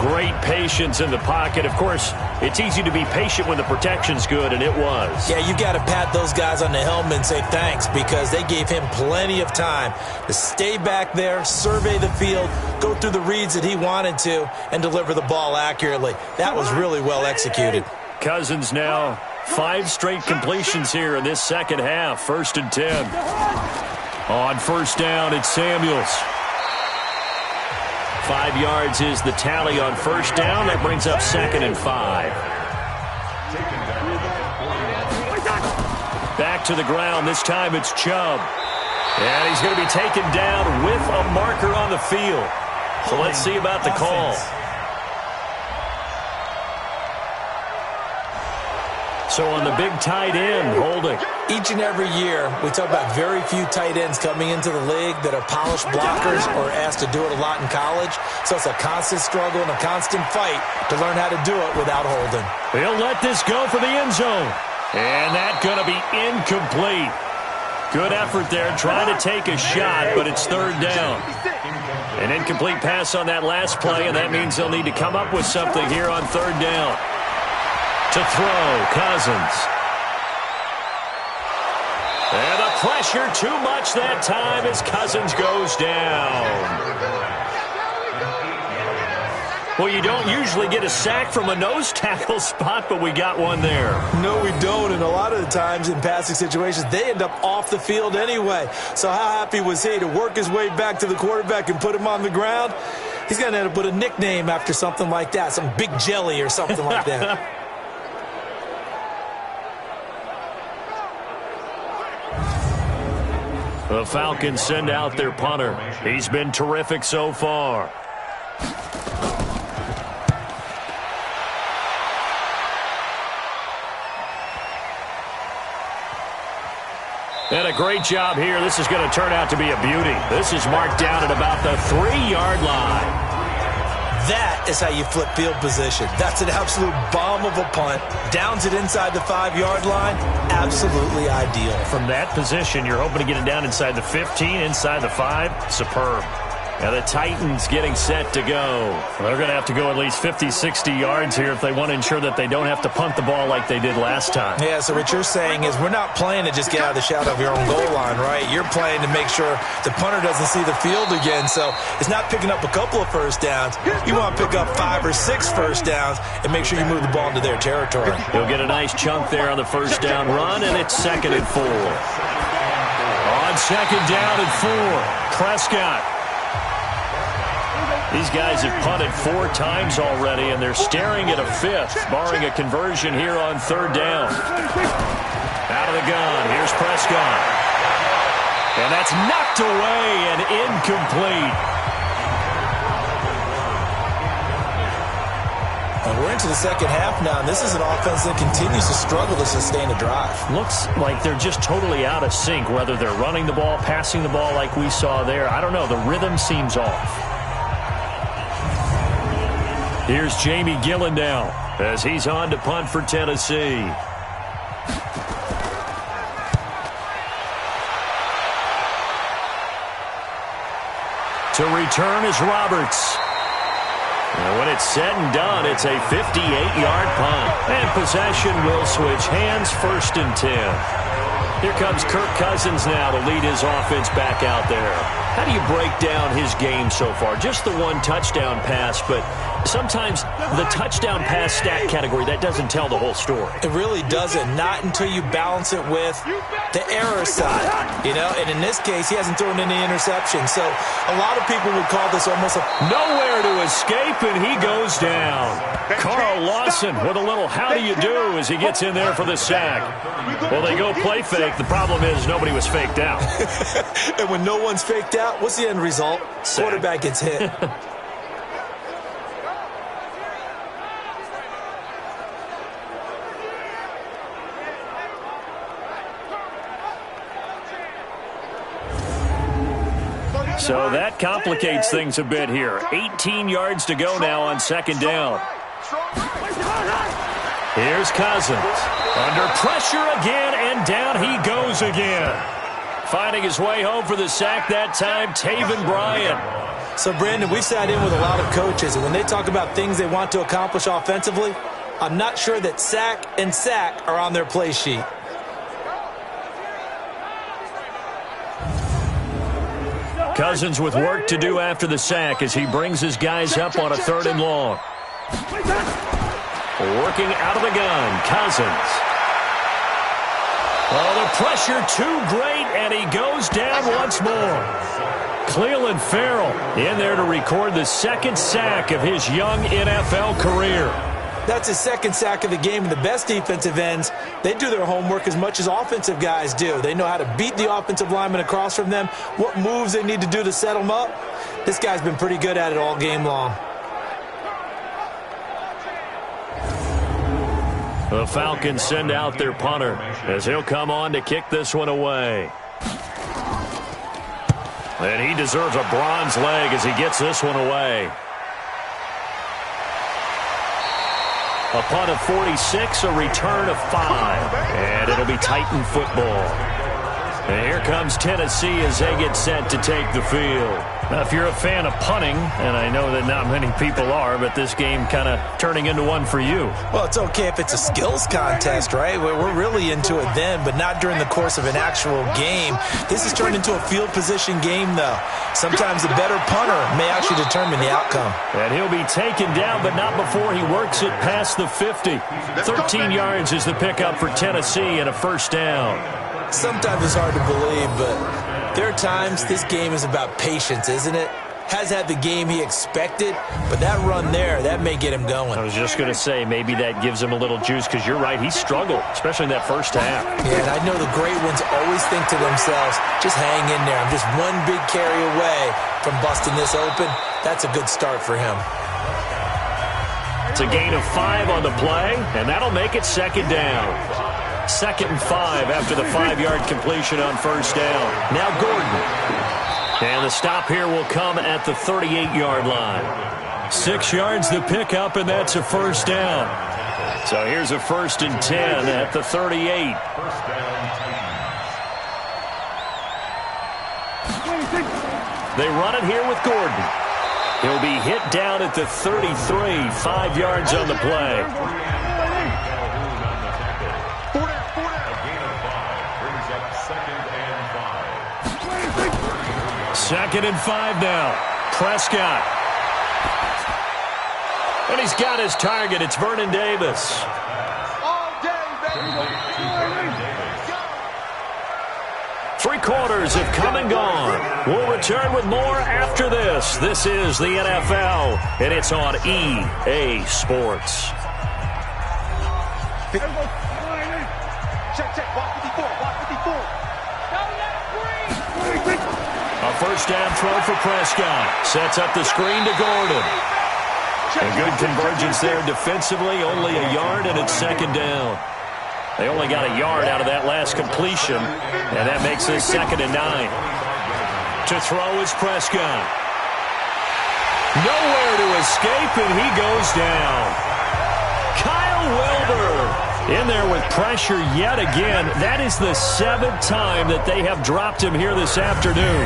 Great patience in the pocket. Of course, it's easy to be patient when the protection's good, and it was. Yeah, you got to pat those guys on the helmet and say thanks, because they gave him plenty of time to stay back there, survey the field, go through the reads that he wanted to, and deliver the ball accurately. That was really well executed. Cousins now 5 straight completions here in this second half. 1st and 10. On first down, it's Samuels. 5 yards is the tally on first down. That brings up 2nd and 5. Back to the ground. This time it's Chubb. And he's going to be taken down with a marker on the field. So let's see about the call. So on the big tight end, holding. Each and every year, we talk about very few tight ends coming into the league that are polished blockers or asked to do it a lot in college. So it's a constant struggle and a constant fight to learn how to do it without holding. He'll let this go for the end zone. And that's going to be incomplete. Good effort there, trying to take a shot, but it's 3rd down. An incomplete pass on that last play, and that means they'll need to come up with something here on 3rd down. To throw, Cousins. And the pressure too much that time as Cousins goes down. Well, you don't usually get a sack from a nose tackle spot, but we got one there. No, we don't, and a lot of the times in passing situations, they end up off the field anyway. So how happy was he to work his way back to the quarterback and put him on the ground? He's going to end up with a nickname after something like that, some Big Jelly or something like that. The Falcons send out their punter. He's been terrific so far. And a great job here. This is going to turn out to be a beauty. This is marked down at about the 3-yard line. That is how you flip field position. That's an absolute bomb of a punt. Downs it inside the 5-yard line. Absolutely ideal. From that position, you're hoping to get it down inside the 15, inside the 5. Superb. Now the Titans getting set to go. They're going to have to go at least 50, 60 yards here if they want to ensure that they don't have to punt the ball like they did last time. Yeah, so what you're saying is we're not playing to just get out of the shadow of your own goal line, right? You're playing to make sure the punter doesn't see the field again. So it's not picking up a couple of first downs. You want to pick up 5 or 6 first downs and make sure you move the ball into their territory. He'll get a nice chunk there on the first down run, and it's 2nd and 4. On 2nd down and 4, Prescott. These guys have punted 4 times already, and they're staring at a 5th, barring a conversion here on 3rd down. Out of the gun, here's Prescott. And that's knocked away and incomplete. And we're into the second half now, and this is an offense that continues to struggle to sustain a drive. Looks like they're just totally out of sync, whether they're running the ball, passing the ball like we saw there. I don't know, the rhythm seems off. Here's Jamie Gillen now as he's on to punt for Tennessee. To return is Roberts. And when it's said and done, it's a 58-yard punt. And possession will switch hands, 1st and 10. Here comes Kirk Cousins now to lead his offense back out there. How do you break down his game so far? Just the 1 touchdown pass, but sometimes the touchdown pass stat category, that doesn't tell the whole story. It really doesn't. Not until you balance it with the error side, you know. And in this case, he hasn't thrown any interceptions. So a lot of people would call this almost a nowhere to escape, and he goes down. Carl Lawson with a little how do you do as he gets in there for the sack. Well, they go play fake. The problem is nobody was faked out. And when no one's faked out, what's the end result? Sack. Quarterback gets hit. So that complicates things a bit here. 18 yards to go now on 2nd down. Here's Cousins. Under pressure again, and down he goes again. Finding his way home for the sack that time, Taven Bryan. So, Brandon, we've sat in with a lot of coaches, and when they talk about things they want to accomplish offensively, I'm not sure that sack and sack are on their play sheet. Cousins with work to do after the sack as he brings his guys up on a 3rd and long. Working out of the gun, Cousins. Oh, the pressure too great, and he goes down once more. Cleveland Farrell in there to record the 2nd sack of his young NFL career. That's his 2nd sack of the game, and the best defensive ends, they do their homework as much as offensive guys do. They know how to beat the offensive lineman across from them, what moves they need to do to set them up. This guy's been pretty good at it all game long. The Falcons send out their punter as he'll come on to kick this one away. And he deserves a bronze leg as he gets this one away. A punt of 46, a return of 5. And it'll be Titan football. And here comes Tennessee as they get set to take the field. Now, if you're a fan of punting, and I know that not many people are, but this game kind of turning into one for you. Well, it's okay if it's a skills contest, right? We're really into it then, but not during the course of an actual game. This has turned into a field position game, though. Sometimes the better punter may actually determine the outcome. And he'll be taken down, but not before he works it past the 50. 13 yards is the pickup for Tennessee and a 1st down. Sometimes it's hard to believe, but there are times this game is about patience, isn't it? Has had the game he expected, but that run there, that may get him going. I was just going to say, maybe that gives him a little juice, because you're right, he struggled, especially in that 1st half. Yeah, and I know the great ones always think to themselves, just hang in there. I'm just one big carry away from busting this open. That's a good start for him. It's a gain of 5 on the play, and that'll make it 2nd down. 2nd and 5 after the 5-yard completion on 1st down. Now Gordon. And the stop here will come at the 38-yard line. 6 yards the pickup, and that's a 1st down. So here's a 1st and 10 at the 38. They run it here with Gordon. He'll be hit down at the 33, 5 yards on the play. 2nd and 5 now. Prescott. And he's got his target. It's Vernon Davis. Three quarters have come and gone. We'll return with more after this. This is the NFL, and it's on EA Sports. Check. Walk 54. A 1st down throw for Prescott. Sets up the screen to Gordon. A good convergence there defensively. Only a yard, and it's 2nd down. They only got a yard out of that last completion, and that makes this 2nd and 9. To throw is Prescott. Nowhere to escape, and he goes down. Kyle Wilber in there with pressure yet again. That is the 7th time that they have dropped him here this afternoon.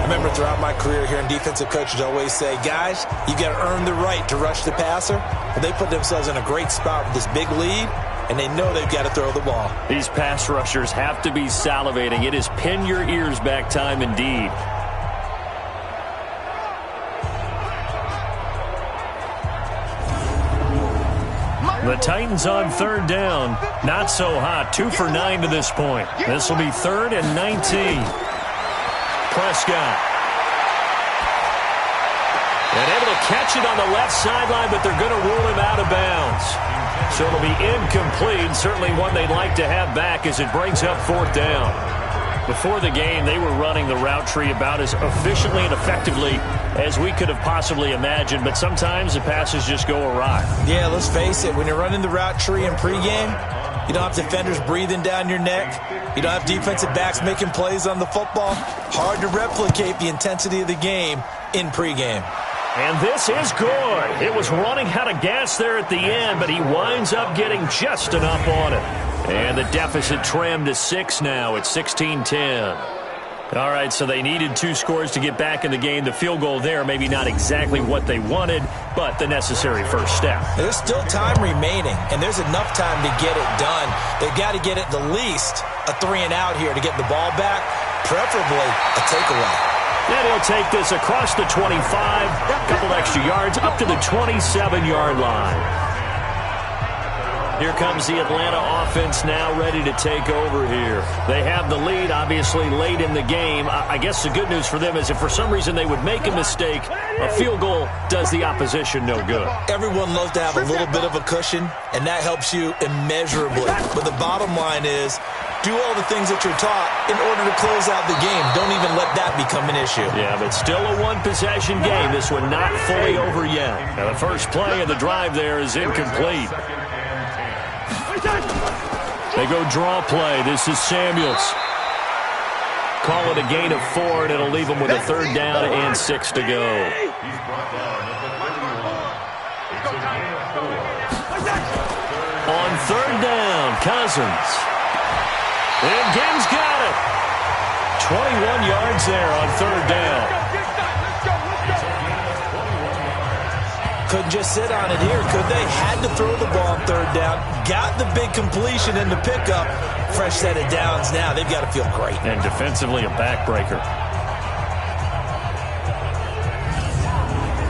I remember throughout my career hearing defensive coaches always say, guys, you got to earn the right to rush the passer. But they put themselves in a great spot with this big lead, and they know they've got to throw the ball. These pass rushers have to be salivating. It is pin your ears back time indeed. The Titans on 3rd down. Not so hot. 2 for 9 to this point. This will be 3rd and 19. Prescott. And able to catch it on the left sideline, but they're going to rule him out of bounds. So it'll be incomplete. Certainly one they'd like to have back as it brings up 4th down. Before the game, they were running the route tree about as efficiently and effectively as we could have possibly imagined, but sometimes the passes just go awry. Yeah, let's face it. When you're running the route tree in pregame, you don't have defenders breathing down your neck. You don't have defensive backs making plays on the football. Hard to replicate the intensity of the game in pregame. And this is good. It was running out of gas there at the end, but he winds up getting just enough on it. And the deficit trimmed to 6 now. It's 16-10. All right, so they needed 2 scores to get back in the game. The field goal there, maybe not exactly what they wanted, but the necessary first step. There's still time remaining, and there's enough time to get it done. They've got to get at the least a 3-and-out here to get the ball back, preferably a takeaway. And he'll take this across the 25, a couple extra yards, up to the 27-yard line. Here comes the Atlanta offense now ready to take over here. They have the lead, obviously, late in the game. I guess the good news for them is if for some reason they would make a mistake, a field goal does the opposition no good. Everyone loves to have a little bit of a cushion, and that helps you immeasurably. But the bottom line is, do all the things that you're taught in order to close out the game. Don't even let that become an issue. Yeah, but still a one-possession game. This one not fully over yet. Now the first play of the drive there is incomplete. They go draw play. This is Samuels. Call it a gain of 4, and it'll leave them with a 3rd down and 6 to go. On 3rd down, Cousins. And Gibbs got it. 21 yards there on 3rd down. Couldn't just sit on it here, could they? Had to throw the ball on 3rd down. Got the big completion in the pickup. Fresh set of downs now. They've got to feel great. And defensively a backbreaker.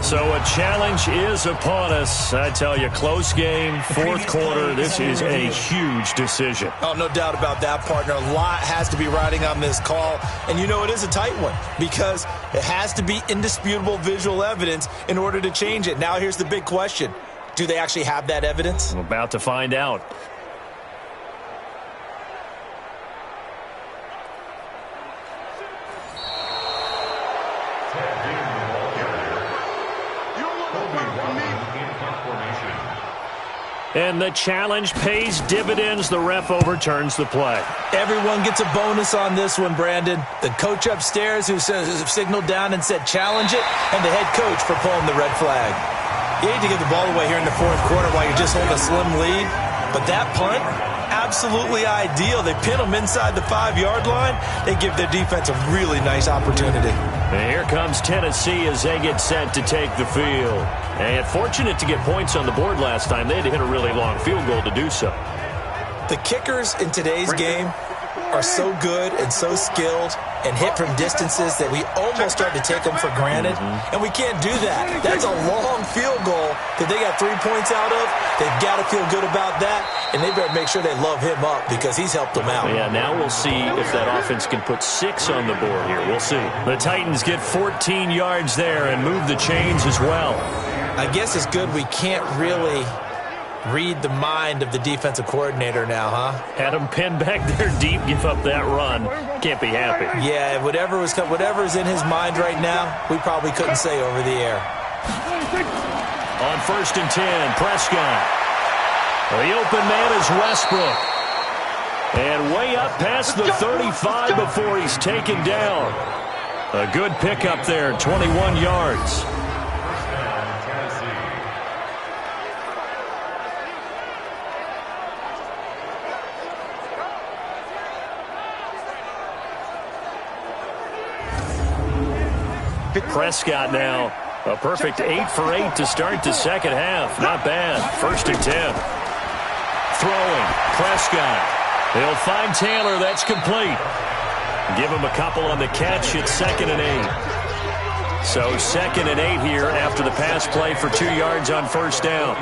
So a challenge is upon us. I tell you, close game, 4th quarter. This is a huge decision. Oh, no doubt about that, partner. A lot has to be riding on this call. And you know it is a tight one because it has to be indisputable visual evidence in order to change it. Now here's the big question. Do they actually have that evidence? I'm about to find out. And the challenge pays dividends. The ref overturns the play. Everyone gets a bonus on this one, Brandon. The coach upstairs who signaled down and said challenge it, and the head coach for pulling the red flag. You hate to give the ball away here in the 4th quarter while you're just holding a slim lead, but that punt, absolutely ideal. They pin them inside the 5-yard line. They give their defense a really nice opportunity. And here comes Tennessee as they get set to take the field. And fortunate to get points on the board last time. They had to hit a really long field goal to do so. The kickers in today's game are so good and so skilled and hit from distances that we almost start to take them for granted. And we can't do that. That's a long field goal that they got 3 points out of. They've got to feel good about that, and they better make sure they love him up because he's helped them out. Yeah, now we'll see if that offense can put 6 on the board here. We'll see. The Titans get 14 yards there and move the chains as well. I guess it's good we can't really read the mind of the defensive coordinator now, huh? Had him pinned back there deep, give up that run. Can't be happy. Yeah, whatever's in his mind right now, we probably couldn't say over the air. On 1st and 10, Prescott. The open man is Westbrook. And way up past the 35 before he's taken down. A good pickup there, 21 yards. Prescott now, a perfect 8 for 8 to start the second half. Not bad. 1st and 10. Throwing, Prescott. He'll find Taylor. That's complete. Give him a couple on the catch. It's 2nd and 8. So 2nd and 8 here after the pass play for 2 yards on 1st down.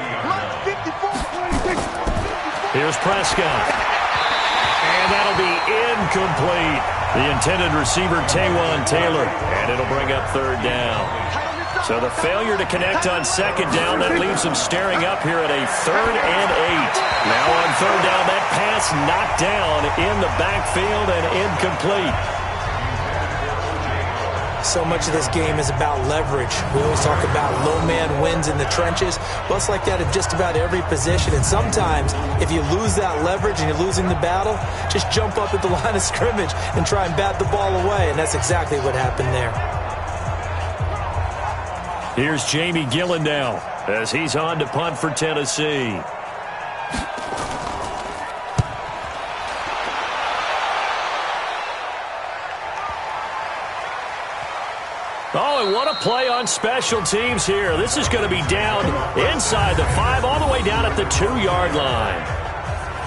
Here's Prescott. And that'll be incomplete. The intended receiver, Taywan Taylor. And it'll bring up 3rd down. So the failure to connect on 2nd down, that leaves them staring up here at a 3rd and 8. Now on 3rd down, that pass knocked down in the backfield and incomplete. So much of this game is about leverage. We always talk about low man wins in the trenches. Well, it's like that in just about every position. And sometimes, if you lose that leverage and you're losing the battle, just jump up at the line of scrimmage and try and bat the ball away. And that's exactly what happened there. Here's Jamie Gillen now as he's on to punt for Tennessee. a play on special teams here. This is going to be down inside the 5, all the way down at the 2-yard line.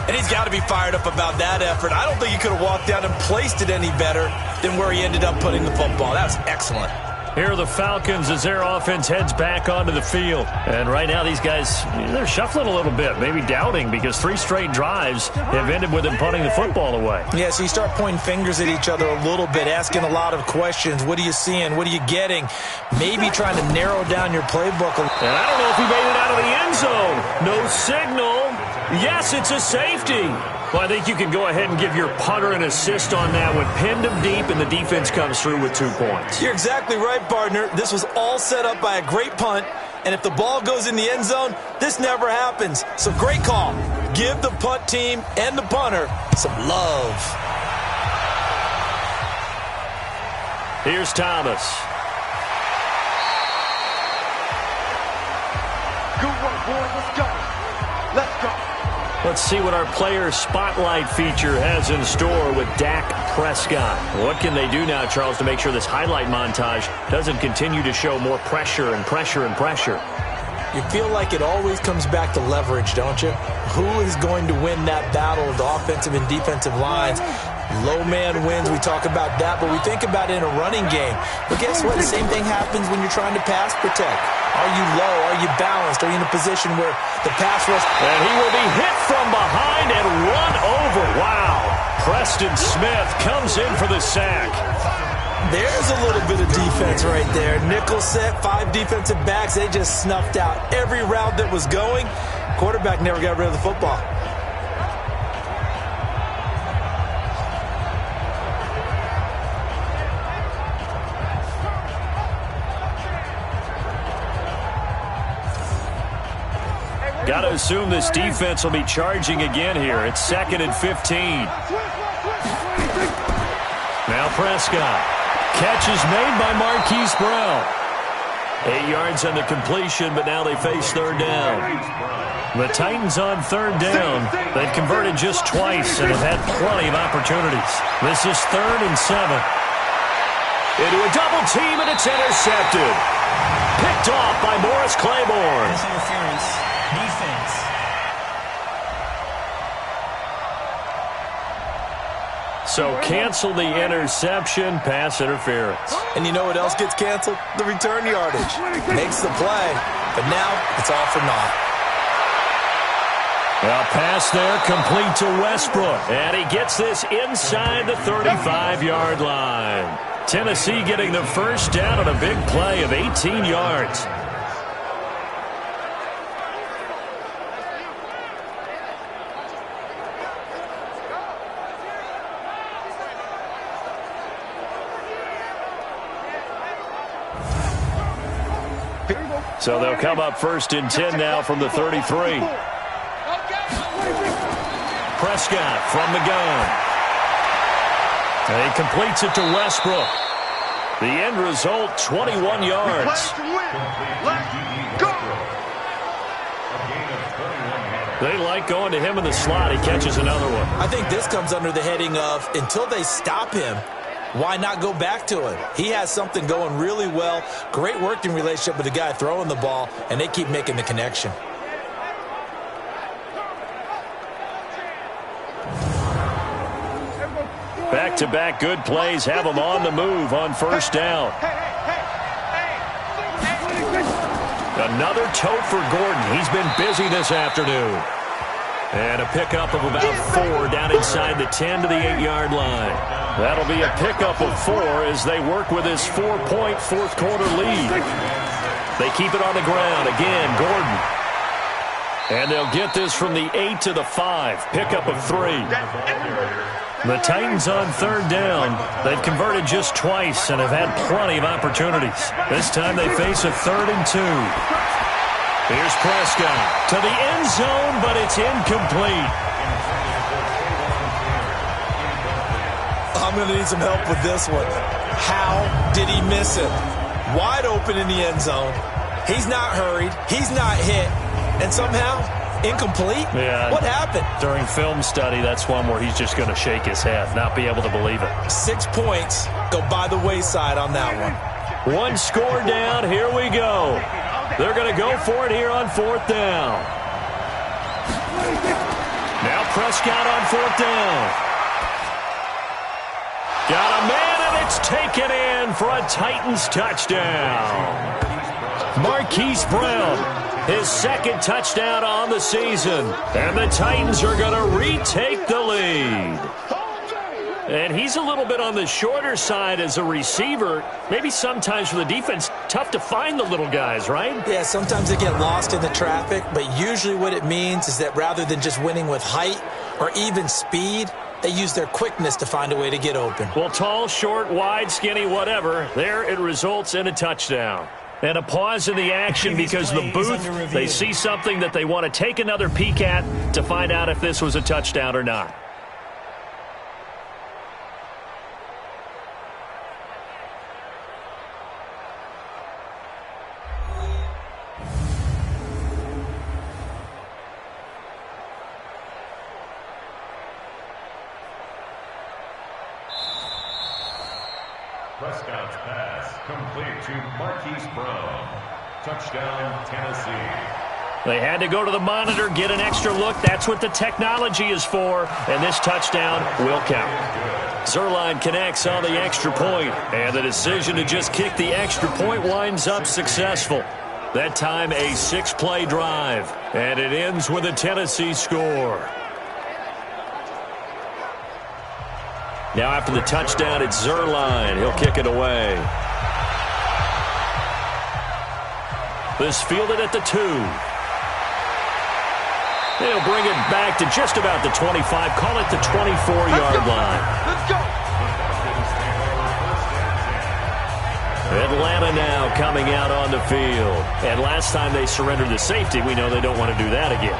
And he's got to be fired up about that effort. I don't think he could have walked down and placed it any better than where he ended up putting the football. That was excellent. Here are the Falcons as their offense heads back onto the field. And right now these guys, they're shuffling a little bit, maybe doubting, because 3 straight drives have ended with them punting the football away. Yeah, so you start pointing fingers at each other a little bit, asking a lot of questions. What are you seeing? What are you getting? Maybe trying to narrow down your playbook. And I don't know if he made it out of the end zone. No signal. Yes, it's a safety. Well, I think you can go ahead and give your punter an assist on that one. Pinned him deep, and the defense comes through with 2 points. You're exactly right, partner. This was all set up by a great punt, and if the ball goes in the end zone, this never happens. So great call. Give the punt team and the punter some love. Here's Thomas. Good work, boys. Let's go. Let's go. Let's see what our player spotlight feature has in store with Dak Prescott. What can they do now, Charles, to make sure this highlight montage doesn't continue to show more pressure and pressure and pressure? You feel like it always comes back to leverage, don't you? Who is going to win that battle of the offensive and defensive lines? Low man wins. We talk about that, but we think about it in a running game. But guess what? The same thing happens when you're trying to pass protect. Are you low? Are you balanced? Are you in a position where the pass rush... And he will be hit from behind and run over. Wow. Preston Smith comes in for the sack. There's a little bit of defense right there. Nickel set, 5 defensive backs. They just snuffed out every route that was going. Quarterback never got rid of the football. Got to assume this defense will be charging again here. It's 2nd and 15. Now Prescott. Catch is made by Marquise Brown. 8 yards on the completion, but now they face 3rd down. The Titans on 3rd down. They've converted just twice and have had plenty of opportunities. This is 3rd and 7. Into a double team, and it's intercepted. Picked off by Morris Claiborne. Pass interference. Defense. So cancel the interception, pass interference. And you know what else gets canceled? The return yardage. Makes the play, but now it's all for naught. Well, pass there, complete to Westbrook. And he gets this inside the 35-yard line. Tennessee getting the first down on a big play of 18 yards. So they'll come up 1st and 10 now from the 33. Prescott from the gun. He completes it to Westbrook. The end result, 21 yards. They like going to him in the slot. He catches another one. I think this comes under the heading of, until they stop him, why not go back to it? He has something going really well. Great working relationship with the guy throwing the ball, and they keep making the connection. Back-to-back good plays have him on the move on 1st down. Another tote for Gordon. He's been busy this afternoon. And a pickup of about 4 down inside the 10 to the 8-yard line. That'll be a pickup of 4 as they work with his 4-point fourth-quarter lead. They keep it on the ground. Again, Gordon. And they'll get this from the 8 to the 5. Pickup of 3. The Titans on 3rd down. They've converted just twice and have had plenty of opportunities. This time they face a 3rd and 2. Here's Prescott to the end zone, but it's incomplete. I'm going to need some help with this one. How did he miss it? Wide open in the end zone. He's not hurried. He's not hit. And somehow, incomplete? Yeah. What happened? During film study, that's one where he's just going to shake his head, not be able to believe it. 6 points go by the wayside on that one. One score down. Here we go. They're going to go for it here on 4th down. Now Prescott on 4th down. Got a man, and it's taken in for a Titans touchdown. Marquise Brown, his 2nd touchdown on the season. And the Titans are going to retake the lead. And he's a little bit on the shorter side as a receiver. Maybe sometimes for the defense, tough to find the little guys, right? Yeah, sometimes they get lost in the traffic, but usually what it means is that rather than just winning with height or even speed, they use their quickness to find a way to get open. Well, tall, short, wide, skinny, whatever, there it results in a touchdown. And a pause in the action because the booth, they see something that they want to take another peek at to find out if this was a touchdown or not. Prescott's pass complete to Marquise Brown. Touchdown, Tennessee. They had to go to the monitor, get an extra look. That's what the technology is for, and this touchdown will count. Zuerlein connects on the extra point, and the decision to just kick the extra point winds up successful. That time a 6-play drive, and it ends with a Tennessee score. Now after the touchdown, it's Zuerlein. He'll kick it away. This fielded at the 2. They'll bring it back to just about the 25. Call it the 24-yard line. Let's go. Atlanta now coming out on the field. And last time they surrendered the safety, we know they don't want to do that again.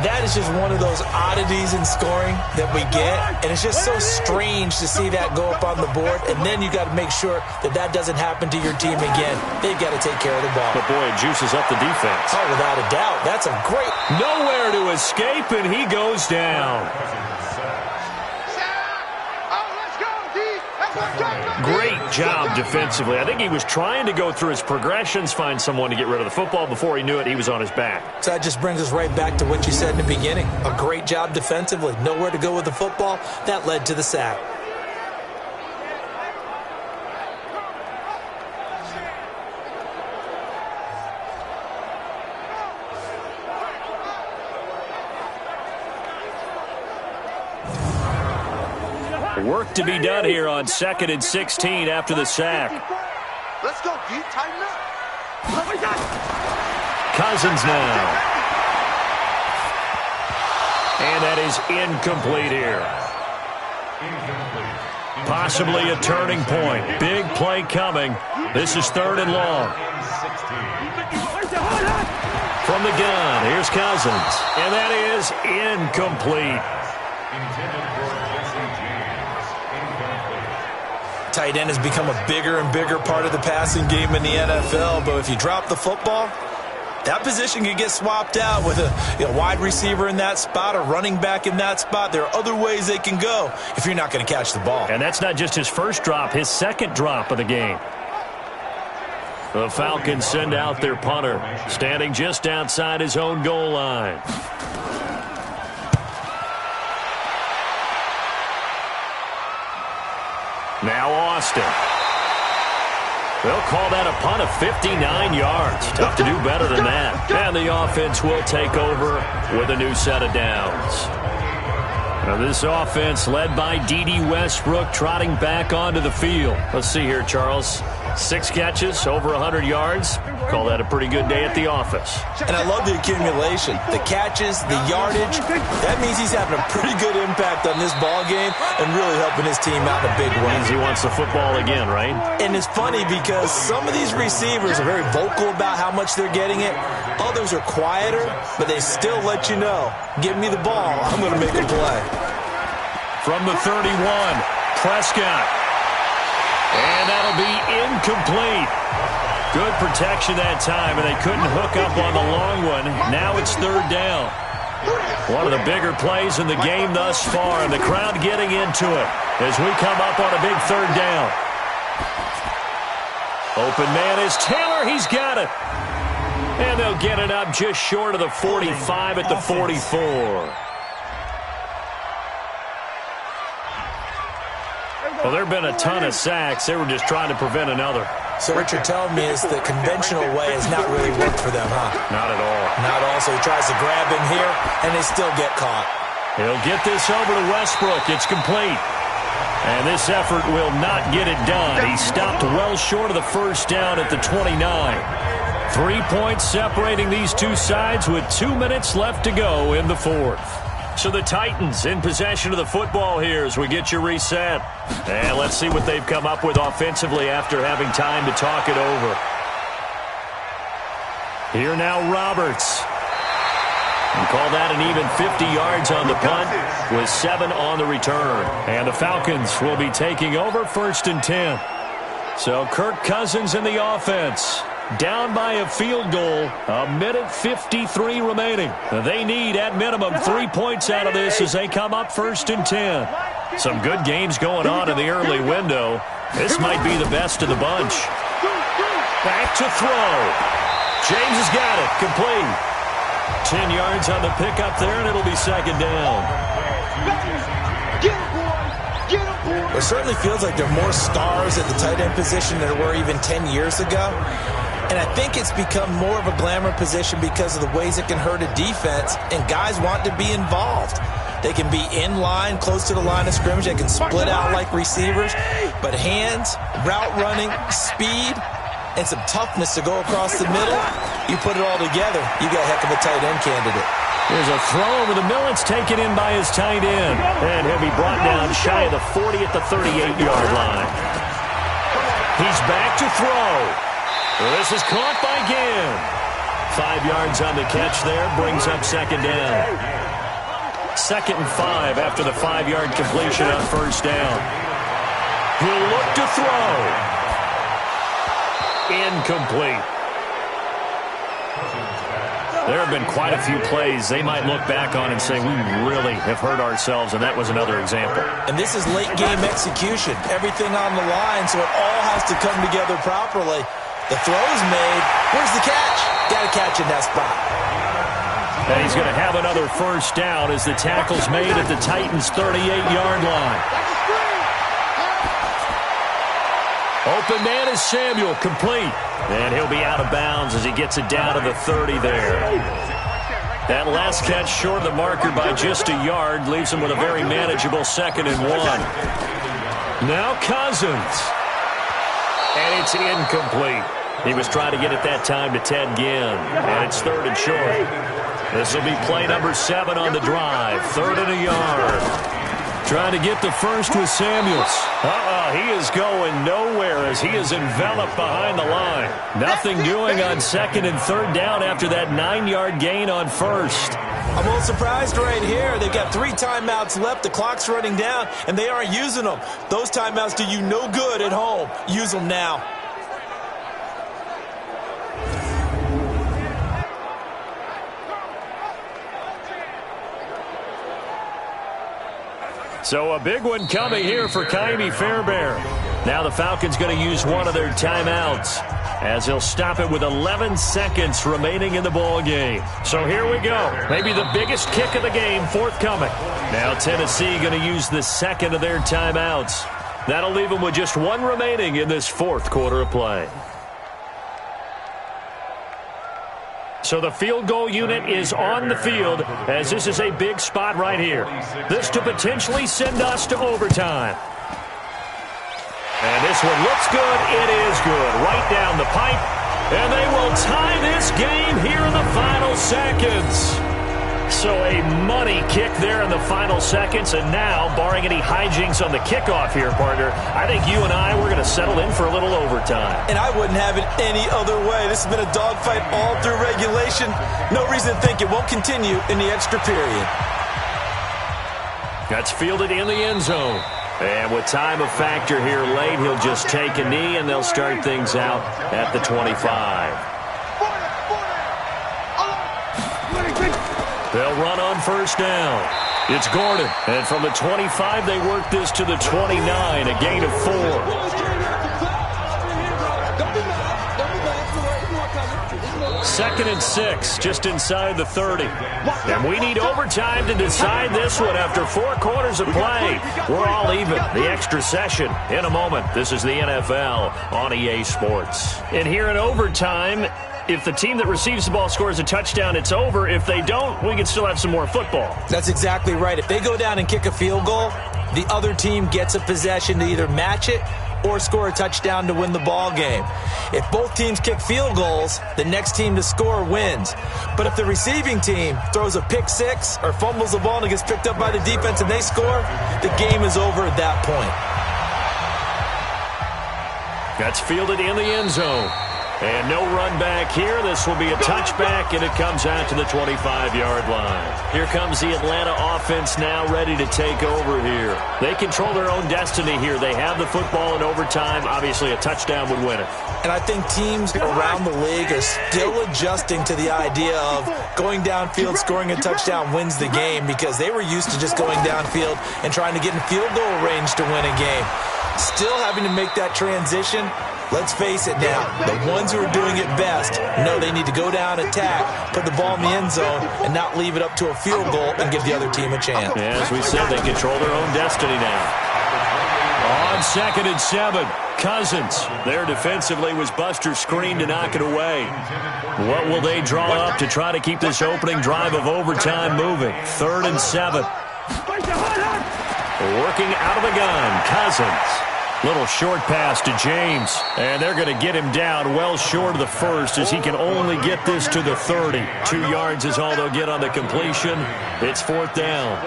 That is just one of those oddities in scoring that we get, and it's just so strange to see that go up on the board, and then you got to make sure that that doesn't happen to your team again. They've got to take care of the ball. But boy, it juices up the defense. Oh, without a doubt. That's a great... Nowhere to escape, and he goes down. Great job defensively. I think he was trying to go through his progressions, find someone to get rid of the football. Before he knew it, he was on his back. So that just brings us right back to what you said in the beginning. A great job defensively. Nowhere to go with the football. That led to the sack. Work to be done here on 2nd and 16 after the sack. Let's go, D. Tighten up. Cousins now. And that is incomplete here. Possibly a turning point. Big play coming. This is 3rd and long. From the gun, here's Cousins. And that is incomplete. Tight end has become a bigger and bigger part of the passing game in the NFL, but if you drop the football, that position can get swapped out with a wide receiver in that spot, a running back in that spot. There are other ways they can go if you're not going to catch the ball. And that's not just his first drop, his 2nd drop of the game. The Falcons send out their punter, standing just outside his own goal line. Now Austin. They'll call that a punt of 59 yards. Tough to do better than that. And the offense will take over with a new set of downs. Now this offense led by D.D. Westbrook trotting back onto the field. Let's see here, Charles. 6 catches, over 100 yards. Call that a pretty good day at the office. And I love the accumulation. The catches, the yardage. That means he's having a pretty good impact on this ball game and really helping his team out in a big way. Means he wants the football again, right? And it's funny because some of these receivers are very vocal about how much they're getting it. Others are quieter, but they still let you know, give me the ball, I'm going to make a play. From the 31, Prescott. And that'll be incomplete. Good protection that time, and they couldn't hook up on the long one. Now it's 3rd down. One of the bigger plays in the game thus far, and the crowd getting into it as we come up on a big 3rd down. Open man is Taylor. He's got it. And they'll get it up just short of the 45 at the 44. Well, there have been a ton of sacks. They were just trying to prevent another. So what you're telling me is the conventional way has not really worked for them, huh? Not at all. Not all. So he tries to grab him here, and they still get caught. He'll get this over to Westbrook. It's complete. And this effort will not get it done. He stopped well short of the first down at the 29. 3 points separating these two sides with 2 minutes left to go in the fourth. So the Titans in possession of the football here as we get you reset. And let's see what they've come up with offensively after having time to talk it over. Here now Roberts. And call that an even 50 yards on the punt with 7 on the return. And the Falcons will be taking over 1st and 10. So Kirk Cousins in the offense. Down by a field goal, 1:53 remaining. They need, at minimum, 3 points out of this as they come up 1st and 10. Some good games going on in the early window. This might be the best of the bunch. Back to throw. James has got it. Complete. 10 yards on the pickup there, and it'll be 2nd down. It certainly feels like there are more stars at the tight end position than there were even 10 years ago. And I think it's become more of a glamour position because of the ways it can hurt a defense, and guys want to be involved. They can be in line, close to the line of scrimmage. They can split out like receivers. But hands, route running, speed, and some toughness to go across the middle, you put it all together, you got a heck of a tight end candidate. There's a throw over the middle. It's taken in by his tight end. And he'll be brought down shy of the 40 at the 38-yard line. He's back to throw. This is caught by Ginn. 5 yards on the catch there. Brings up 2nd down. 2nd and 5 after the 5-yard completion on 1st down. He'll look to throw. Incomplete. There have been quite a few plays they might look back on and say, we really have hurt ourselves, and that was another example. And this is late-game execution. Everything on the line, so it all has to come together properly. The throw's made. Where's the catch? Got to catch in that spot. And he's going to have another 1st down as the tackle's made at the Titans' 38-yard line. Open man is Samuel, complete. And he'll be out of bounds as he gets it down to the 30 there. That last catch short of the marker by just a yard leaves him with a very manageable 2nd and 1. Now Cousins. And it's incomplete. He was trying to get it that time to Ted Ginn. And it's 3rd and short. This will be play number 7 on the drive. 3rd and a yard. Trying to get the first with Samuels. He is going nowhere as he is enveloped behind the line. Nothing doing on 2nd and 3rd down after that 9-yard gain on 1st. I'm a little surprised right here. They've got 3 timeouts left. The clock's running down, and they aren't using them. Those timeouts do you no good at home. Use them now. So a big one coming here for Ka'imi Fairbairn. Now the Falcons going to use one of their timeouts as they'll stop it with 11 seconds remaining in the ball game. So here we go. Maybe the biggest kick of the game forthcoming. Now Tennessee going to use the 2nd of their timeouts. That'll leave them with just 1 remaining in this 4th quarter of play. So the field goal unit is on the field as this is a big spot right here. This to potentially send us to overtime. And this one looks good. It is good. Right down the pipe. And they will tie this game here in the final seconds. So a money kick there in the final seconds. And now, barring any hijinks on the kickoff here, partner, I think you and I, we're going to settle in for a little overtime. And I wouldn't have it any other way. This has been a dogfight all through regulation. No reason to think it won't continue in the extra period. That's fielded in the end zone. And with time a factor here late, he'll just take a knee, and they'll start things out at the 25. They'll run on 1st down. It's Gordon. And from the 25, they work this to the 29, a gain of 4. 2nd and 6, just inside the 30. And we need overtime to decide this one after 4 quarters of play. We're all even. The extra session in a moment. This is the NFL on EA Sports. And here in overtime, if the team that receives the ball scores a touchdown, it's over. If they don't, we can still have some more football. That's exactly right. If they go down and kick a field goal, the other team gets a possession to either match it or score a touchdown to win the ball game. If both teams kick field goals, the next team to score wins. But if the receiving team throws a pick six or fumbles the ball and it gets picked up by the defense and they score, the game is over at that point. That's fielded in the end zone. And no run back here. This will be a touchback, and it comes out to the 25-yard line. Here comes the Atlanta offense now ready to take over here. They control their own destiny here. They have the football in overtime. Obviously, a touchdown would win it. And I think teams around the league are still adjusting to the idea of going downfield, scoring a touchdown wins the game, because they were used to just going downfield and trying to get in field goal range to win a game. Still having to make that transition. Let's face it now, the ones who are doing it best know they need to go down, attack, put the ball in the end zone, and not leave it up to a field goal and give the other team a chance. Yeah, as we said, they control their own destiny now. On 2nd and 7, Cousins. There defensively was Buster screen to knock it away. What will they draw up to try to keep this opening drive of overtime moving? 3rd and 7. Working out of the gun, Cousins. Little short pass to James, and they're going to get him down well short of the first as he can only get this to the 30. 2 yards is all they'll get on the completion. It's 4th down.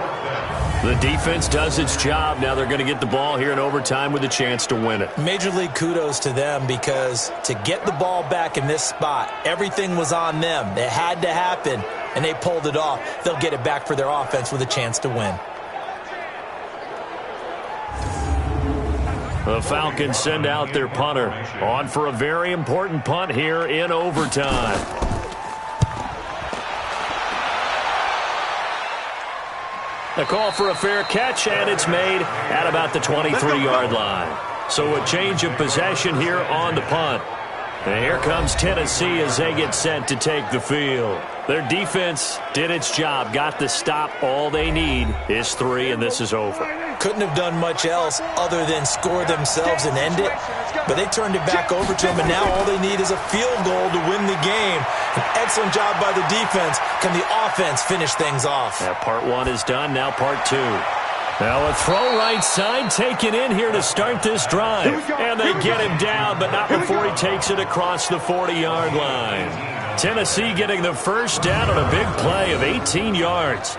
The defense does its job. Now they're going to get the ball here in overtime with a chance to win it. Major league kudos to them, because to get the ball back in this spot, everything was on them. It had to happen, and they pulled it off. They'll get it back for their offense with a chance to win. The Falcons send out their punter on for a very important punt here in overtime. A call for a fair catch, and it's made at about the 23-yard line. So a change of possession here on the punt. And here comes Tennessee as they get set to take the field. Their defense did its job, got the stop. All they need is 3, and this is over. Couldn't have done much else other than score themselves and end it, but they turned it back over to them, and now all they need is a field goal to win the game. An excellent job by the defense. Can the offense finish things off? Yeah, part 1 is done, now part 2. Now a throw right side taken in here to start this drive. And they get him down, but not before he takes it across the 40-yard line. Tennessee getting the first down on a big play of 18 yards.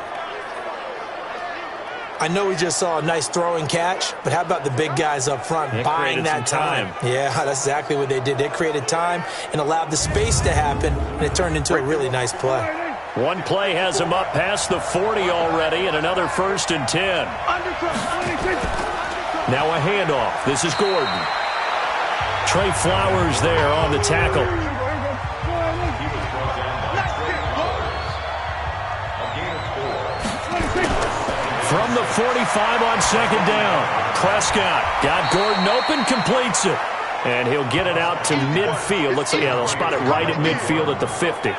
I know we just saw a nice throwing catch, but how about the big guys up front buying that time? Yeah, that's exactly what they did. They created time and allowed the space to happen, and it turned into a really nice play. One play has him up past the 40 already, and another 1st and 10. Now a handoff. This is Gordon. Trey Flowers there on the tackle. From the 45 on 2nd down. Prescott got Gordon open, completes it. And he'll get it out to midfield. Looks like, yeah, they'll spot it right at midfield at the 50.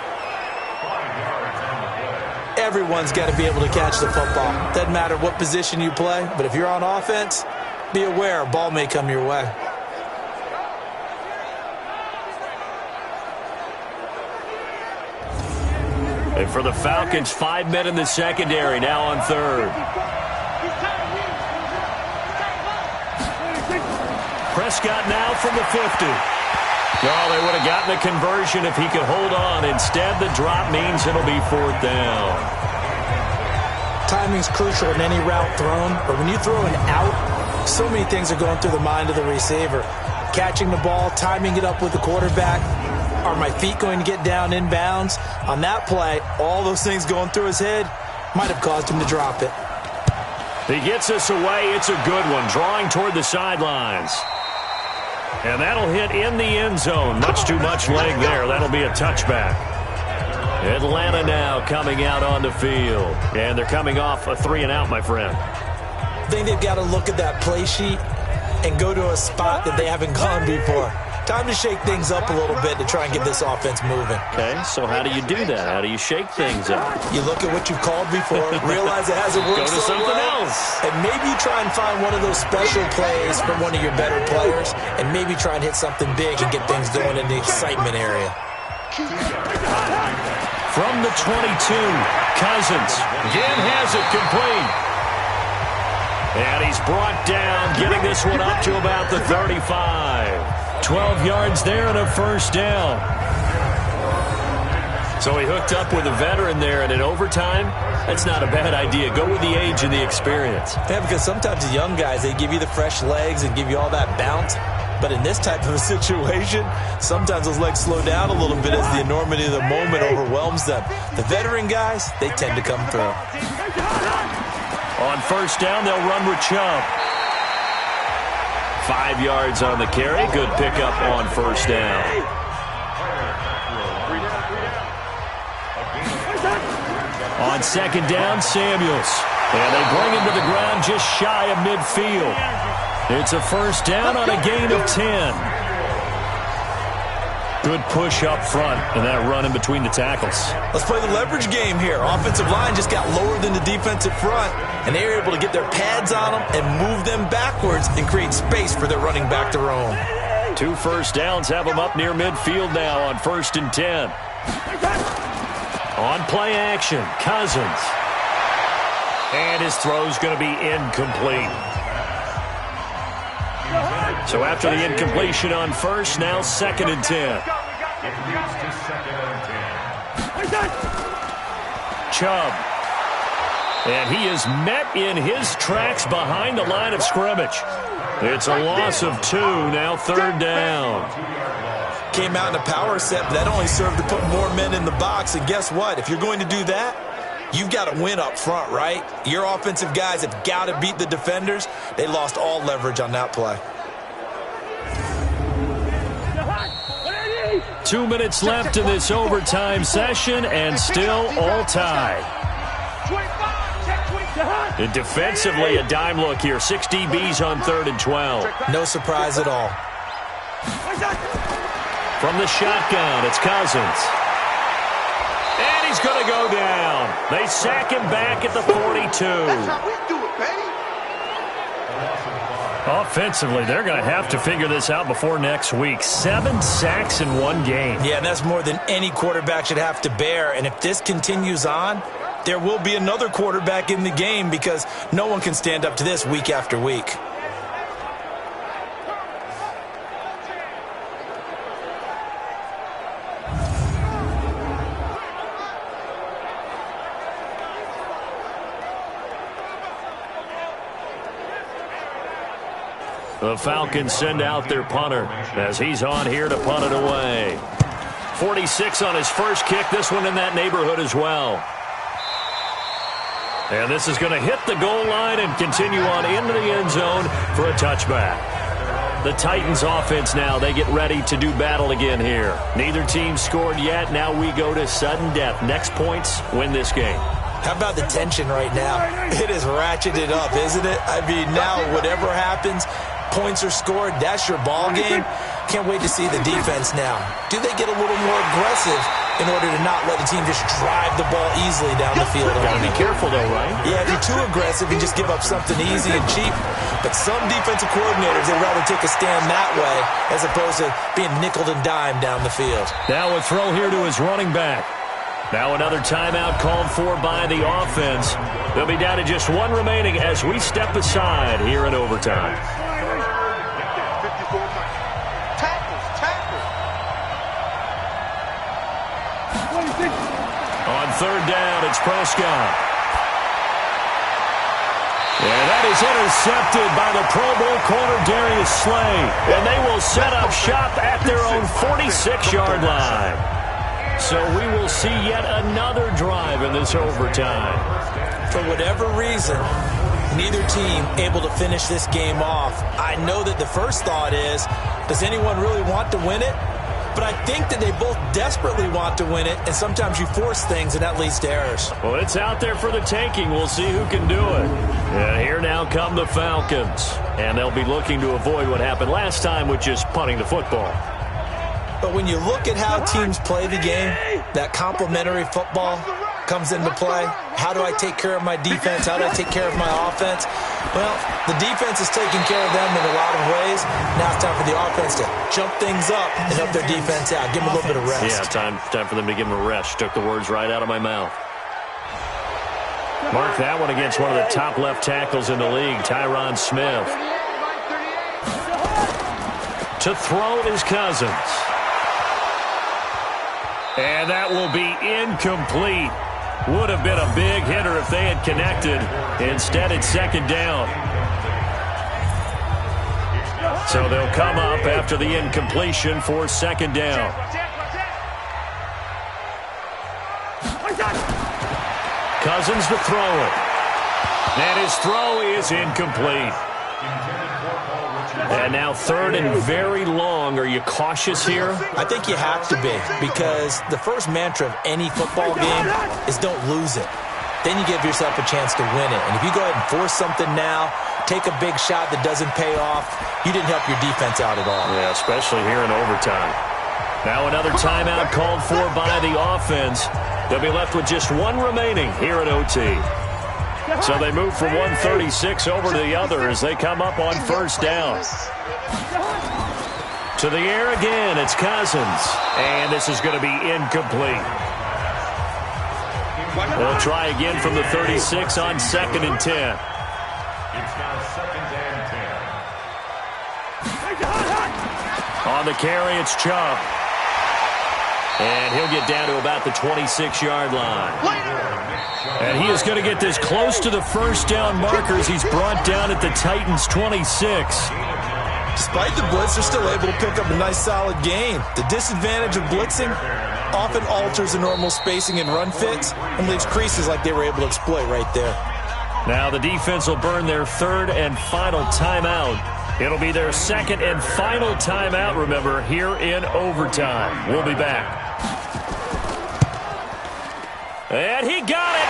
Everyone's got to be able to catch the football. Doesn't matter what position you play, but if you're on offense, be aware a ball may come your way. And for the Falcons, 5 men in the secondary, now on 3rd. Prescott now from the 50. Oh, they would have gotten a conversion if he could hold on. Instead, the drop means it'll be 4th down. Timing's crucial in any route thrown, but when you throw an out, so many things are going through the mind of the receiver. Catching the ball, timing it up with the quarterback. Are my feet going to get down inbounds? On that play, all those things going through his head might have caused him to drop it. He gets us away. It's a good one, drawing toward the sidelines. And that'll hit in the end zone. Much too much leg there. That'll be a touchback. Atlanta now coming out on the field. And they're coming off a 3-and-out, my friend. I think they've got to look at that play sheet and go to a spot that they haven't gone before. Time to shake things up a little bit to try and get this offense moving. Okay, so how do you do that? How do you shake things up? You look at what you've called before, realize it hasn't worked Go to so something well, else. and maybe you try and find one of those special plays from one of your better players, and maybe try and hit something big and get things going in the excitement area. From the 22, Cousins again has it complete. And he's brought down, getting this one up to about the 35. 12 yards there and a first down. So he hooked up with a veteran there, and in overtime, that's not a bad idea. Go with the age and the experience. Yeah, because sometimes the young guys, they give you the fresh legs and give you all that bounce. But in this type of a situation, sometimes those legs slow down a little bit as the enormity of the moment overwhelms them. The veteran guys, they tend to come through. On first down, they'll run with Chubb. 5 yards on the carry. Good pickup on first down. On second down, Samuels. And they bring him to the ground just shy of midfield. It's a first down on a gain of 10. Good push up front, and that run in between the tackles. Let's play the leverage game here. Offensive line just got lower than the defensive front, and they were able to get their pads on them and move them backwards and create space for their running back to roam. 2 first downs have them up near midfield now on 1st and 10. On play action, Cousins. And his throw's going to be incomplete. So after the incompletion on first, now 2nd and 10. Chubb. And he is met in his tracks behind the line of scrimmage. It's a loss of 2, now 3rd down. Came out in a power set, but that only served to put more men in the box. And guess what? If you're going to do that, you've got to win up front, right? Your offensive guys have got to beat the defenders. They lost all leverage on that play. 2 minutes left in this overtime session, and still all tied. And defensively, a dime look here. 6 DBs on 3rd and 12. No surprise at all. From the shotgun, it's Cousins. And he's going to go down. They sack him back at the 42. That's how we do it, baby. Offensively, they're going to have to figure this out before next week. 7 sacks in 1 game. Yeah, and that's more than any quarterback should have to bear. And if this continues on, there will be another quarterback in the game because no one can stand up to this week after week. The Falcons send out their punter as he's on here to punt it away. 46 on his first kick. This one in that neighborhood as well. And this is going to hit the goal line and continue on into the end zone for a touchback. The Titans offense now, they get ready to do battle again here. Neither team scored yet. Now we go to sudden death. Next points win this game. How about the tension right now? It is ratcheted up, isn't it? I mean, now whatever happens, points are scored, that's your ball game. Can't wait to see the defense now. Do they get a little more aggressive in order to not let the team just drive the ball easily down the field? Got to be careful, though, right? Yeah, if you're too aggressive, you just give up something easy and cheap. But some defensive coordinators, they'd rather take a stand that way as opposed to being nickeled and dimed down the field. Now a throw here to his running back. Now another timeout called for by the offense. They'll be down to just 1 remaining as we step aside here in overtime. On 3rd down, it's Prescott. And that is intercepted by the Pro Bowl corner Darius Slay. And they will set up shop at their own 46-yard line. So we will see yet another drive in this overtime. For whatever reason, neither team able to finish this game off. I know that the first thought is, does anyone really want to win it? But I think that they both desperately want to win it, and sometimes you force things, and that leads to errors. Well, it's out there for the taking. We'll see who can do it. And here now come the Falcons. And they'll be looking to avoid what happened last time with just punting the football. But when you look at how teams play the game, that complementary football comes into play. How do I take care of my defense? How do I take care of my offense? Well, the defense is taking care of them in a lot of ways. Now it's time for the offense to jump things up and help their defense out. Give them a little bit of rest. Yeah, time for them to give them a rest. Took the words right out of my mouth. Mark that one against one of the top left tackles in the league, Tyron Smith. To throw is Cousins. And that will be incomplete. Would have been a big hitter if they had connected. Instead, it's second down. So they'll come up after the incompletion for second down. Cousins to throw it. And his throw is incomplete. And now third and very long. Are you cautious here? I think you have to be, because the first mantra of any football game is don't lose it. Then you give yourself a chance to win it. And if you go ahead and force something now, take a big shot that doesn't pay off, you didn't help your defense out at all. Yeah, especially here in overtime. Now another timeout called for by the offense. They'll be left with just one remaining here at OT. So they move from 136 over to the other as they come up on first down. To the air again, it's Cousins. And this is going to be incomplete. They'll try again from the 36 on second and 10. It's now second and 10. On the carry, it's Chubb. And he'll get down to about the 26-yard line. And he is going to get this close to the first down markers. He's brought down at the Titans' 26. Despite the blitz, they're still able to pick up a nice, solid gain. The disadvantage of blitzing often alters the normal spacing and run fits and leaves creases like they were able to exploit right there. Now the defense will burn their third and final timeout. It'll be their second and final timeout, remember, here in overtime. We'll be back. And he got it.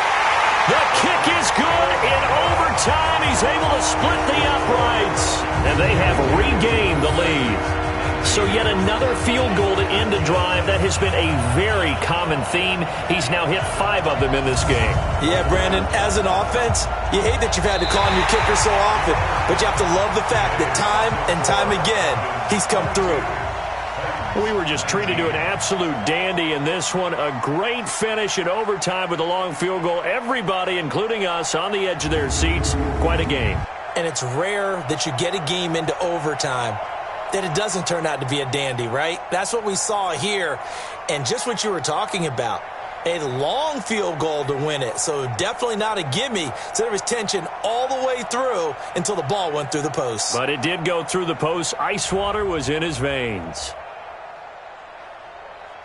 The kick is good in overtime. He's able to split the uprights. And they have regained the lead. So yet another field goal to end a drive. That has been a very common theme. He's now hit 5 of them in this game. Yeah, Brandon, as an offense, you hate that you've had to call on your kicker so often, but you have to love the fact that time and time again, he's come through. We were just treated to an absolute dandy in this one. A great finish in overtime with a long field goal. Everybody, including us, on the edge of their seats. Quite a game. And it's rare that you get a game into overtime that it doesn't turn out to be a dandy, right? That's what we saw here. And just what you were talking about, a long field goal to win it. So definitely not a gimme. So there was tension all the way through until the ball went through the post. But it did go through the post. Ice water was in his veins.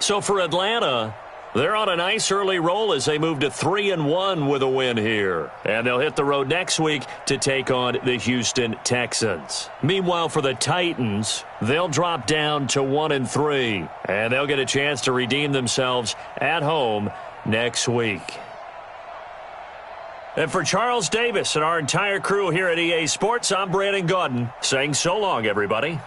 So for Atlanta, they're on a nice early roll as they move to 3-1 with a win here. And they'll hit the road next week to take on the Houston Texans. Meanwhile, for the Titans, they'll drop down to 1-3. And they'll get a chance to redeem themselves at home next week. And for Charles Davis and our entire crew here at EA Sports, I'm Brandon Gaudin saying so long, everybody.